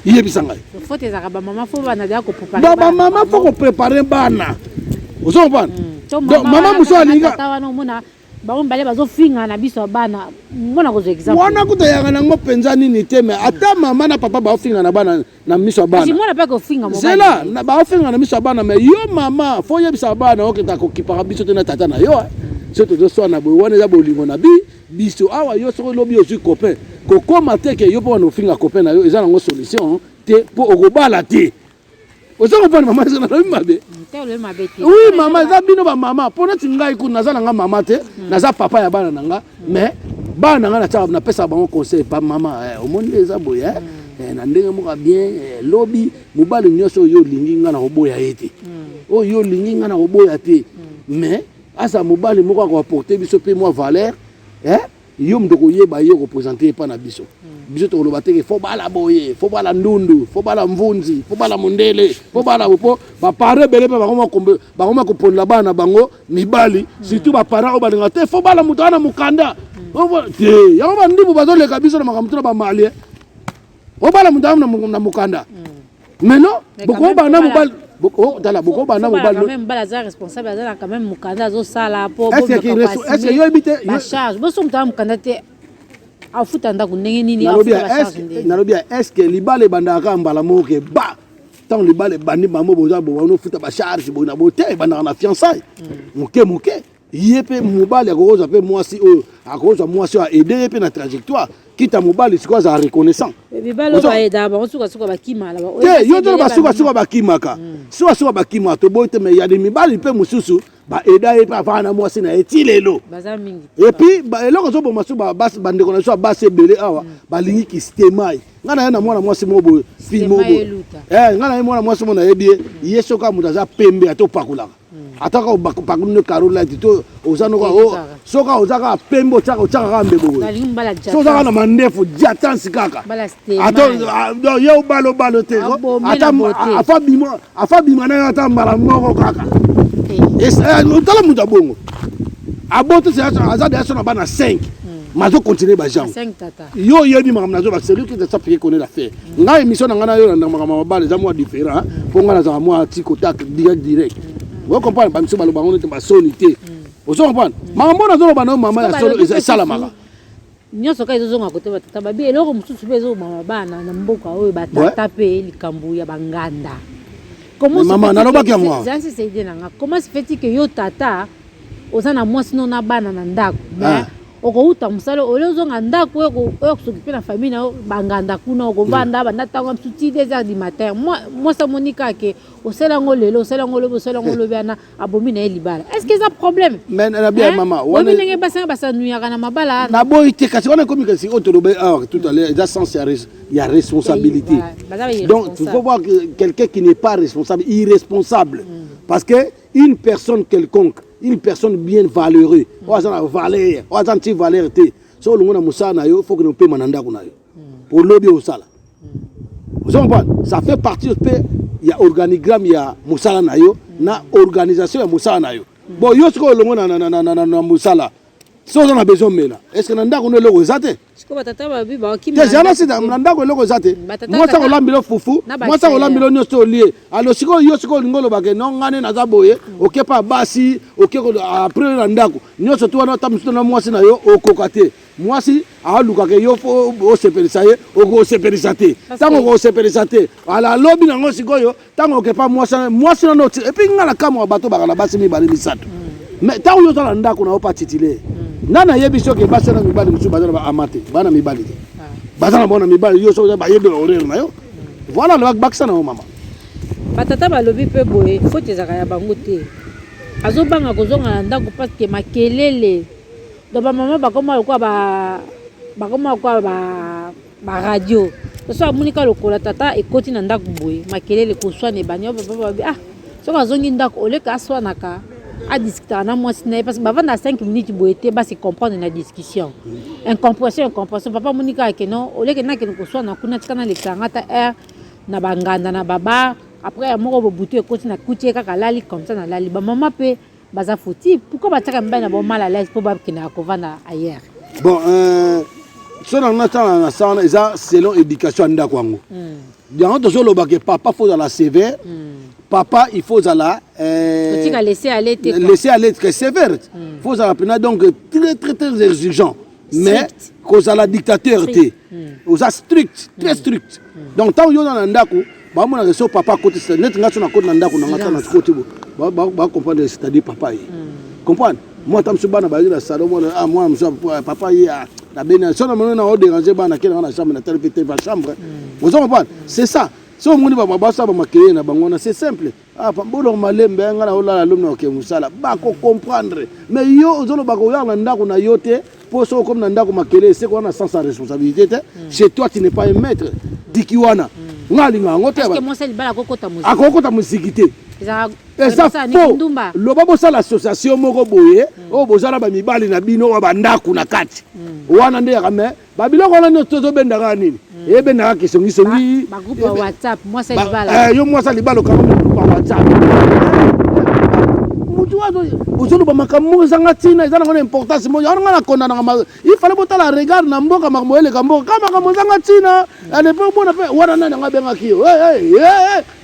S1: yebisanga
S2: faut tes arabes maman faut bana da ko préparer
S1: maman faut ko préparer bana ozo comprendre donc maman muso alinga
S2: tawana mona ba on bale bazo finga na biso bana mona ko exemple
S1: wana kutayanga nango penza nini te mais ata mama na papa ba finga na bana na miso bana
S2: si mona pas ko finga mo
S1: zela na ba finga na miso bana mais yo mama faut yebisa bana okita ko kipara biso te na tata na yo surtout de soi na boy wana za bolingo na biso awa yo soko lobi ozu copain ko koma te ke yo po no finga copain na yo eza nango solution te po okobala te ozo ko pona mama zana lobi mabe oui mama za bino ba mama pona tingai ku naza nanga mama te naza papa ya bana nanga mais bana nanga na tsa na pesa bango conseil pa mama au monde eza boye na ndenge moka bien lobi mobali nyoso yo lingi nga na oboya ete o yo lingi nga na oboya te mais asa mobali moko ko apporter biso pe moi valeur yo mdoko yeba yo représenter pa na biso biso to loba te fo bala boye fo bala ndundu fo bala mvunzi fo bala mondele fo bala po ba pare bele pa ba ko ponla bana bango mibali surtout ba parents o balinga te fo bala mutana mukanda te ya ba ndibu bazole kabisa na makamutuna ba mali o bala mutana na mukanda mais non boko bana mobali boko dala boko bana mobali
S2: quand même bala za responsable za quand même mukanda zo sala po
S1: est-ce que yo habite
S2: ba charge bo som ta mukanda te afuta ndako ndenge nini
S1: nalobi est-ce que libale bandaka mbala moke ba tant libale bandi mamo boza bo no futa ba charge bo na bote bandaka na fiançailles moke yepe mobali akoza pe mwasi o akoza mwasi a aider pe na trajectoire kita mobali siko za reconnaissant
S2: bibalo ba aida ba suka ba kima la
S1: ba yo to ba suka ba kimaka suka ba kima to boite me ya de mibali pe mususu ba aida e pa fana mwasi na etilelo
S2: baza mingi
S1: et puis ba eloko zo bo masu ba bas bande ko na so ba se belé awa ba lingi ki stemai ngana na mwana mwasi mobo fi mobo ngana mwana mwasi mona ebie yesoka mutaza pembe atopakula ataka bakune karola tito ozano ko soka ozaka pembo chaka ka mbebo soka na mandefu jatansi kaka ato yo balo te ata afa bima na ata mbala moko kaka tala muta bongo aboto se azade aso na bana 5 mazo continuer ba jambe yo yebi makam nazo ba celui qui t'a fait connaître l'affaire nga émission na ngana yo na makam mabale za moi différent po ngana za moi tiko tak direct vous comprenez ba miso baloba ngone te ba sonité vous comprenez makambo na zo ba na mama ya solo esalamaka
S2: nyoso ka ezozonga kote batata babi eloko mususu be zo mama bana na mboka oyo batata pe likambu ya banganda comment
S1: maman nalobaki ya moi
S2: ça c'est idée nanga comment se fait-il que yo tata ozana mwasi no na bana na ndako mais okouta musala olezonga ndako oyo s'occuper na famille na banganda kuna okovanda banda tango msuti 2h du matin moi ça monika ke oselango lelo oselango lobo oselango lobiana abomi na libala est-ce que ça problème
S1: mais na bien maman
S2: wana ndenge basa nuyaka na mabala
S1: na boyite kasi wana komi kasi otolobe tout à l'heure ça sens il y a responsabilité donc il faut voir que quelqu'un qui n'est pas responsable irresponsable parce que une personne quelconque une personne bien valeureuse oazana valeur oazana ti valeur te so longo na musana yo faut que nous paye mananda kuna yo pour lobby au sala vous comprenez ça fait partie il y a organigramme il y a musala na yo na organisation ya musala na yo bon yo siko longo na musala so on a besoin mena est-ce que nanda kuna loko zate
S2: siko batata babi ba kimana
S1: déjà là c'est nanda kuna loko zate moi ça olambilo fufu moi ça olambilo nyoso lié alors siko yo siko ngolo ba ke non ngane na zaboye okepa basi okeko après nanda ko nyoso to na tamsu na mwasi na yo okokate mwasi aluka ke yo fo o sepelisaye oko sepelisate tango ko sepelisate ala lobi na ngosi koyo tango okepa mwasi na et puis ngala kama bato bakala basi mi bali misato mais tango yo tala ndako na opa titile nana yebi soke basana mibali musu bazana ba amate bana mibali bazana bona mibali yo so ba yedo horaire na yo voilà le baksa na mama
S2: batata balobi pe boye faut tezaka ya bango te azobanga kozonga na ndako parce que makelele do ba mama bakoma kwa ba radio so amunika lokola tata ekoti na ndako boye makelele koswana banyo baba ah so bazongi ndako oleka aswanaka à discuter na moi parce que bavanda 5 minutes boité ba se comprendre na discussion incompréhension papa monika ke non oleke na ke ko na kuna tikana le kangata na banganda na baba après ya moko bobutu ekoti na kutie kaka lali comme ça na lali ba mama pe baza foti pourquoi ba tsaka mbana ba mal à l'aise pour ba kina kovana ailleurs
S1: bon Ce c'est selon l'éducation de Kwango. Dans le papa faut dans la sévère. Papa, il faut la
S2: laisser
S1: aller très sévère. Il faut la donc très exigeant. Mais cause à la dictateur, aux strict, très strict. Donc tant que dans l'andako, bah mon agression papa côté net nga na côté n'andako na ngata na côté ba comprendre c'est-à-dire papa yi. Comprendre? Moi tam su bana ba la salon moi papa yi la bena so na mona o déranger bana kena na chambre na chambre. Vous comprenez? C'est ça. Si on dit que c'est simple. Ah, pambolo malembe nga na ola lumna ke musala ba ko comprendre. Mais yo zolo ba ko ya na ndako na yote pour ça comme na ndako makele c'est qu'on a sans sa responsabilité. Chez toi tu n'es pas un maître. Dikiwana. Ngali nga ngote ba.
S2: Parce que moi c'est bala kokota musique.
S1: Akokota musique. Et ça le babo ça l'association moko boye o bozala ba mibali na bino wa bandako na kati. Wana nde ya mais babiloko na tozo bendaka nini? Ebe na kisongi songi
S2: ba groupe WhatsApp moi c'est libala
S1: yo moi ça libala ka groupe WhatsApp mutu wazo ozolo ba makamu zanga tina ezana ngona importance mo yanga na konda na il fallait boter la regard na mboka mamoele ka mboka kama kama zanga tina ale pe bona pe wana na nga benga ki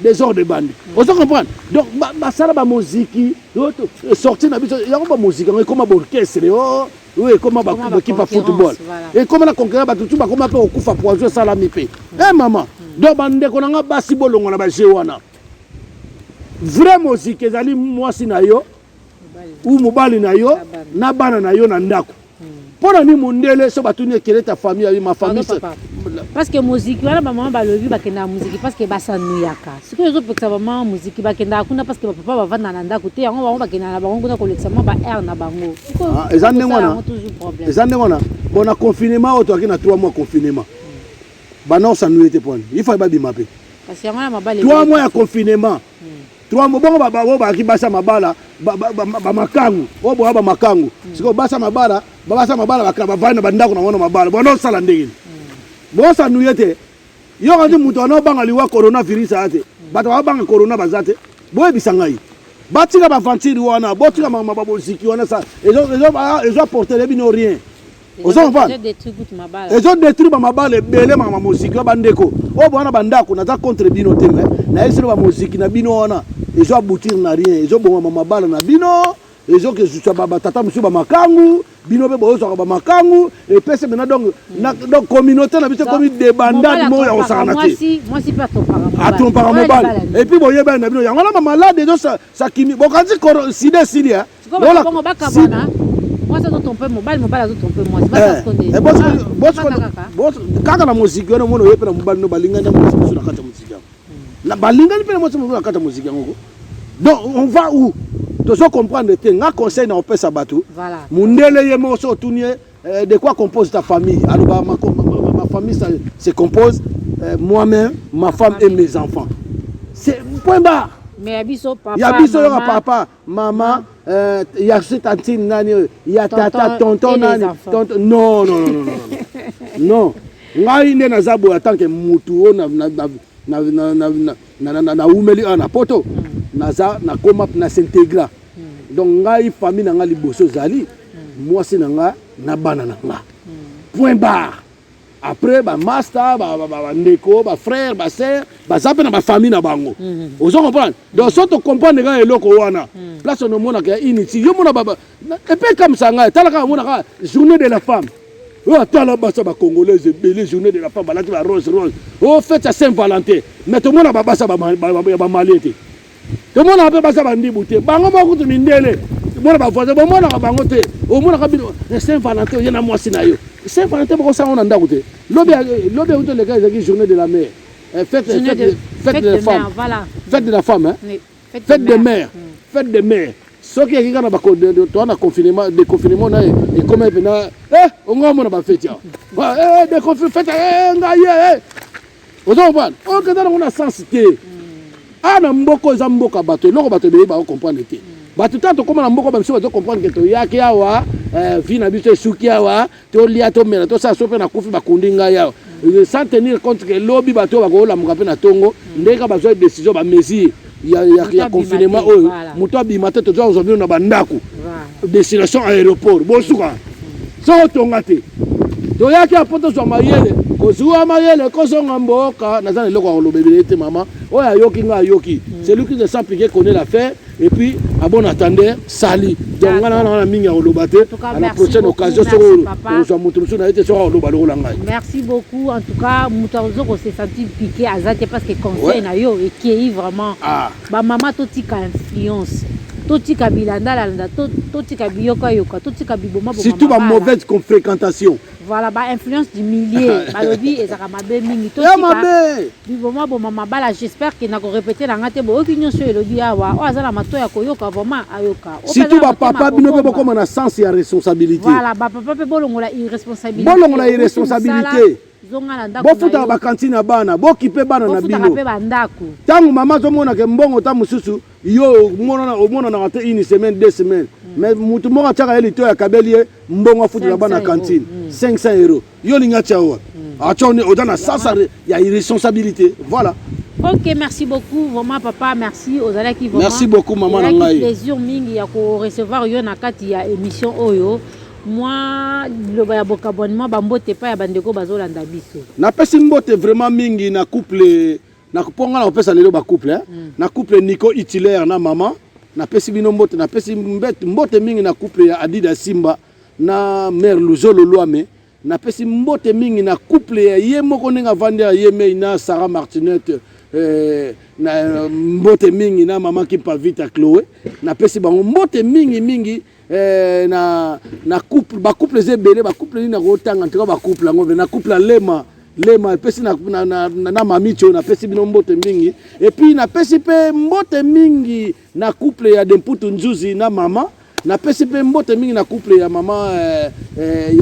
S1: des ordres de bande on se comprend donc ba sala ba musique sortir na biso ya ba musique comme ba orchestre oui, comment qui va football. Et comment la concurrence va tout va comment au coup fa poison salami pe. Eh maman, donc bande ko nga basi bolongo na ba jewana. Vraie musique ezali mwasi na yo ou mobali na yo na bana na yo na ndako. Pona ni mundele so batuni ekele ta famille avec ma famille.
S2: Parce que musique wana ba maman ba lobi ba kenda musique parce que ba sanuyaka. Ce que les autres peut maman musique ba kenda kuna parce que papa ba vanda na ndako te yango ba kenda na bango kuna ko lexama ba air na bango.
S1: Ezande ngona. Ezande ngona. Bon na confinement auto akina 3 mois confinement. Ba non sanuyete pone. Il faut ba bimape.
S2: Parce que yango na mabale
S1: 3 mois ya confinement. 3 mois bongo ba ki basa mabala ba makangu. O bo ba makangu. Siko basa mabala ba vana bandako na ngona mabala. Bono sala ndenge. Bon ça nous était yo quand mutu na banga liwa coronavirus ate bato ba banga corona bazate boye bisangai batika ba ventile wana botika mama ba boziki wana ça ils ont porté les bino rien aux enfants ils ont détruit ma balle belé mama moziki ba ndeko o bona bandako na za contre bino te na esiro ba moziki na bino wana ils ont aboutir na rien ils ont bon mama balle na bino ils ont que je sois ba tata musu ba makangu bino be bozo ba makangu et pese maintenant donc communauté na biso comme des bandades mo ya osana te
S2: moi si pas ton parent
S1: à ton parent mobile et puis boye ba na bino yango na malade déjà ça kimi bokanzi sida silia
S2: voilà moi ça ton peu mobile à ton peu moi c'est pas ça qu'on dit
S1: boss kaka na musique ono mono yepe na mobile no balinga na musique na kata musique na balinga ni pe na musique na kata musique yango donc on va où tu dois comprendre que un conseil na opesa batou mundele ye mo so tunye de quoi compose ta famille alors ma famille ça se compose moi-même ma femme et mes enfants c'est point barre
S2: mais yabiso
S1: papa maman ya tantine nani ya tata tonton nani tonton non non ngai ne na zabo tant que mutu na umeli na poto naza na koma na s'intégra donc ngai famille na nga liboso zali moi c'est nga na bana na nga point barre après ba master ba ndeko ba frère ba sœur ba zape na ba famille na bango vous comprenez donc so to comprendre nga eloko wana place no mona ka initi yo mona baba et puis comme ça nga talaka mona ka journée de la femme oh tala basa ba congolaise belle journée de la femme balati ba rose oh fête à Saint-Valentin mais tout mona ba basa ba maliete tout mona ba basa ba ndibute bango moko to mindele mona ba voisin ba mona bango te o mona ka bino Saint-Valentin yena moi sinayo Saint-Valentin ba ko sa on ndako te lobe uto le gars ezaki journée de la mère fête de la femme
S2: voilà
S1: fête de la femme hein fête de mère fête de mère ce qui est quand on a confinement déconfinement na et comment maintenant on va mona ba fête ya déconfinement fête ngaye ozoban o que on a sensité ana mboko za mboka bato loko bato be ba comprendre te bato tanto comme na mboko ba biso bato comprendre que to yaki awa vie na biso suki awa to lia to mena to sa sope na kufi ba kundinga ya sans tenir compte que lobby bato ba ko la muka pe na tongo ndeka ba zo décision ba mesure ya confinement oyo muto abimate to zo aujourd'hui na bandako destination aéroport bon suka so tonga te toyaki apoto zwa mayele kozwa mayele kozonga mboka naza eloko ya kolobebele te mama oyo ayoki nga ayoki celui qui ne sent piquer connaît l'affaire et puis à bon attendeur sali donc ngana na mingi ya koloba te à la prochaine occasion soko moto mosusu na ye te soko koloba lokola ngai. Merci beaucoup en tout cas moto azoko se sentir piqué azate parce que conseil na yo ekei vraiment ba mama totika influence totika bilanda landa totika biyoka yoka totika biboma boma surtout ba mauvaise fréquentation. Voilà, bah influence du milieu. Balobi et Zakamabe mingi to du moment bon maman bala j'espère qu'il n'a pas répété la ngate bo okinyo so elobi awa o azala mato ya koyoka vraiment ayoka. Surtout ba papa bino pe comme na sens ya responsabilité. Voilà, ba papa pe bolongola irresponsabilité. Bolongola irresponsabilité. Bo futa ba cantine ya bana, bo kipe bana na bino. Bo futa pe bandako. Tangu mama zo mona ke mbongo ta mususu yo mona na rate une semaine 2 semaines. Mais mutu moko tshaka eli to ya kabelie mbongo futa la bana cantine 500 €. Yo linga tchawa. Atchone odana sasa ya irresponsabilité. Voilà. Ok, merci beaucoup vraiment papa, merci aux allez qui vraiment. Merci beaucoup maman nangai. Plaisir mingi ya ko recevoir yo na kati ya émission oyo. Moi le ba boka abonnement ba mbote pa ya bandeko bazolanda biso. Na pesi mbote vraiment mingi na couple na kuponga na pesa lelo ba couple na couple Nico Itilaire na mama na pesi bino mbote na pesi mbote mingi na couple ya Adida Simba na mère Luzolo Loame na pesi mbote mingi na couple ya ye moko nenga vande ya yeme na Sarah Martinette na mbote mingi na mama Kimpa Vita Chloé na pesi bango mbote mingi na couple ba couple zebele ba couple ni na rotanga ntaka ba couple ngo na couple lema pesi na mamicho na pesi bino mbote mingi et puis na pesi pe mbote mingi na couple ya Demputu Nzuzi na mama na pesi pe mbote mingi na couple ya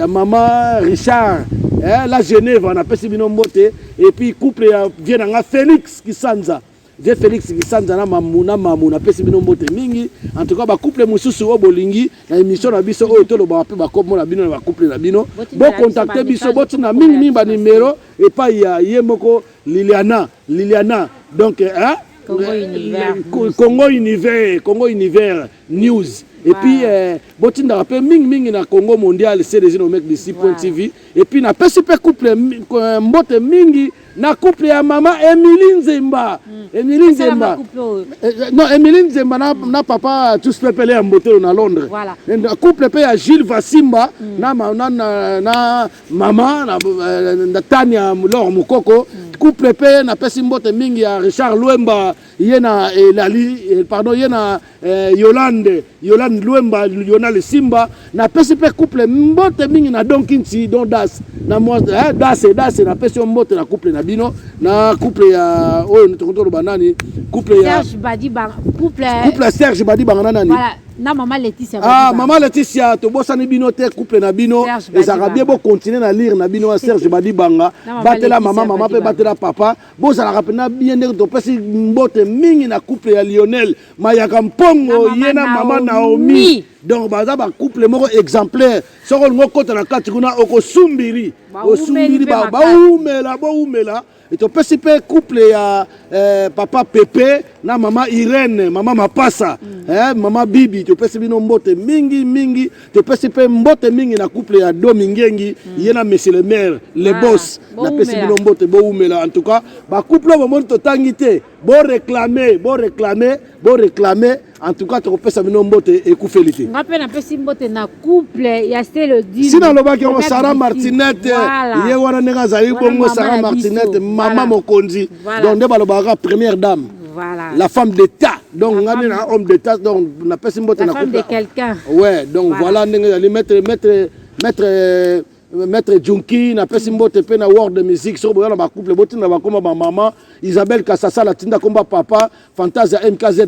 S1: mama Richard la Genève na pesi bino mbote et puis couple ya vienanga Félix Kisanza Félix Kisanza na mamu na pesi bino mbote mingi en tout cas ba couple mususu o bolingi na émission na biso o tolo ba pe ba komo na bino na couple na bino bo contacter biso bo tina mingi ba numéro et pas ya yemoko Liliana donc Congo Univers News et puis botinda rappel mingi na Congo mondial CDG no mec de C.TV et puis na pesi pe couple mbote mingi na couple ya mama Emilie Nzemba non Emilie Nzemba na papa tous pepele ya mbote na Londres voilà couple pe ya Gilles Vasimba na mama na Tania Laure Mukoko couple pe na pesi mbote mingi ya Richard Luemba yena yena Yolande Luemba Lionel Simba na pesi pe couple mbote mingi na Donkinsi Don Das na moi Das na pesi mbote na couple na bino na couple ya oyo ntokontolo banani couple ya Serge Badi couple Serge Badi bangana nani voilà na mama Laetitia mama Laetitia to bosani bino te couple na bino ezaka bien bo continuer na lire na bino Serge Badi banga batela mama pe batela papa bozala rapena bien ndeko to pesi mbote mingi na couple ya Lionel Mayaka Mpongo yena mama Naomi donc baza ba couple moko exemplaire soko ngokota na kati kuna okosumbiri osumbiri ba umela et to pesi pe couple ya papa Pepe na mama Irene mama Mapasa mama Bibi to pesi bino mbote mingi to pesi pe mbote mingi na couple ya Domingengi yena monsieur le maire le boss na pesi bino mbote bo umela en tout cas ba couple bo monto tangité bo réclamer en tout cas to pesa bino mbote ekufélité ngape na pesi mbote na couple ya style dit sina lobaki ko Sarah Martinette ye wana nenga zali bongo Sarah Martinette mama mokonzi donc nde balobaka première dame voilà la femme d'état donc ngani na homme d'état donc na pesi mbote na couple la femme de quelqu'un ouais donc voilà nenga zali maître Junki na pesi mbote pe na world de musique so boya na ba couple botina ba koma ba mama Isabelle Kasasa la tinda komba papa Fantasia MKZ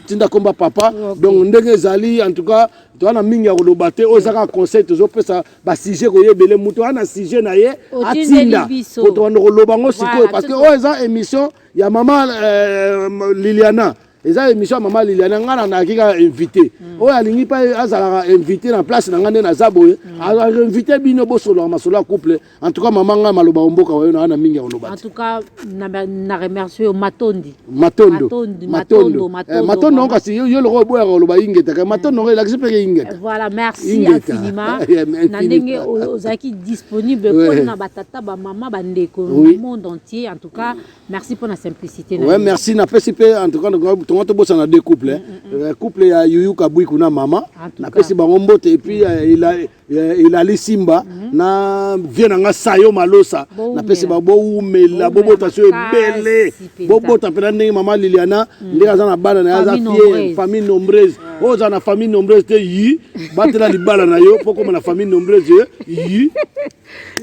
S1: tinda komba papa donc ndenge zali en tout cas to ana mingi ya kolobate ozaka conseil to pesa ba sujet ko yebele muto ana sujet na ye atinda ko to ndo koloba ngo siko parce que oza émission ya mama Liliana eza émission ya mama Liliane ngana na kika invité oyo alingi pa azalaka invité na place na ngane na zaboye invité bino bosolo masolo couple en tout cas mama nga maloba omboka wayo na mingi ya oloba
S2: en tout cas na remercier Matondo
S1: Matondo kasi yo loko boya oloba ingeta Matondo il accepte ingeta
S2: voilà merci infiniment na ndenge ozaki disponible pour na batata ba mama bandeko le monde entier en tout cas merci pour la simplicité
S1: ouais merci na PCP en tout cas ton to bossa na deux couples couple ya Yuyu Kabui kuna mama na pesi bango mbote et puis il a Simba na viena nga sayo malosa na pesi ba bo umela bobo taso ebele bobo tapena ndenge mama Liliana ndenge za na bana na za famille nombreuse oza na famille nombreuse te yi batela libala na yo poko na famille nombreuse yi.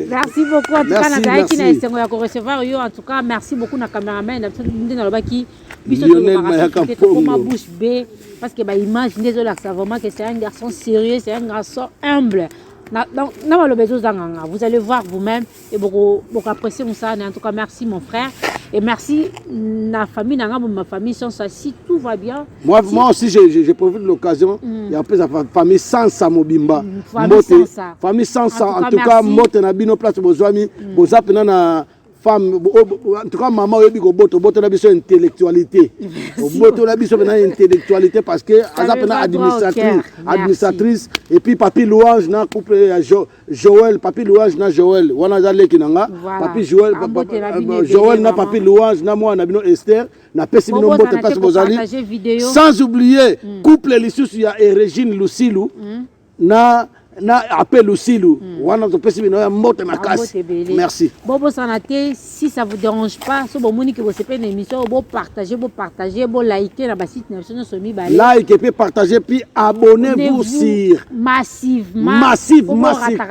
S2: Merci beaucoup en tout cas na daki na esengo ya ko recevoir yo en tout cas merci beaucoup na cameraman na ndina lobaki biso to ma bouche B parce que ba image désolé ça vraiment que c'est un garçon sérieux, c'est un garçon humble. Vous allez voir vous-même et beaucoup apprécier ça. En tout cas, merci mon frère et merci ma famille, ma famille sans ça. Si tout va bien. Moi
S1: aussi, j'ai profité de l'occasion. Il y a un peu de famille sans ça, Mobimba. Famille sans ça. En tout cas, Mote na bino place bozwami, bozapena na femme en tout cas maman oyebi ko boto na biso intellectualité boto na biso na intellectualité parce que azapena administratrice et puis papi Louange na couple Joël papi Louange na Joël wana zale kinanga papi Joël na papi Louange na moi na bino Esther na pesi bino boto place bozali sans oublier couple lisusu ya Régine Lucilu na appel Lucilu wana to pesi bino ya mbote makasi merci
S2: bobo sanate si ça vous dérange pas so bo moni que vous sepé une émission bo partager bo liker na ba site national somi ba
S1: like et puis partager puis abonnez-vous sur
S2: massivement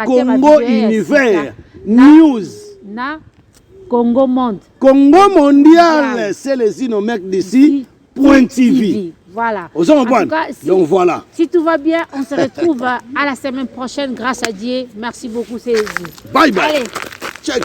S1: Congo Univers News
S2: na Congo Monde
S1: Congo Mondial c'est les inomèques d'ici .tv.
S2: Voilà.
S1: Donc voilà.
S2: Si tout va bien, on se retrouve à la semaine prochaine grâce à Dieu. Merci beaucoup.
S1: Bye bye.
S2: Allez.
S1: Check.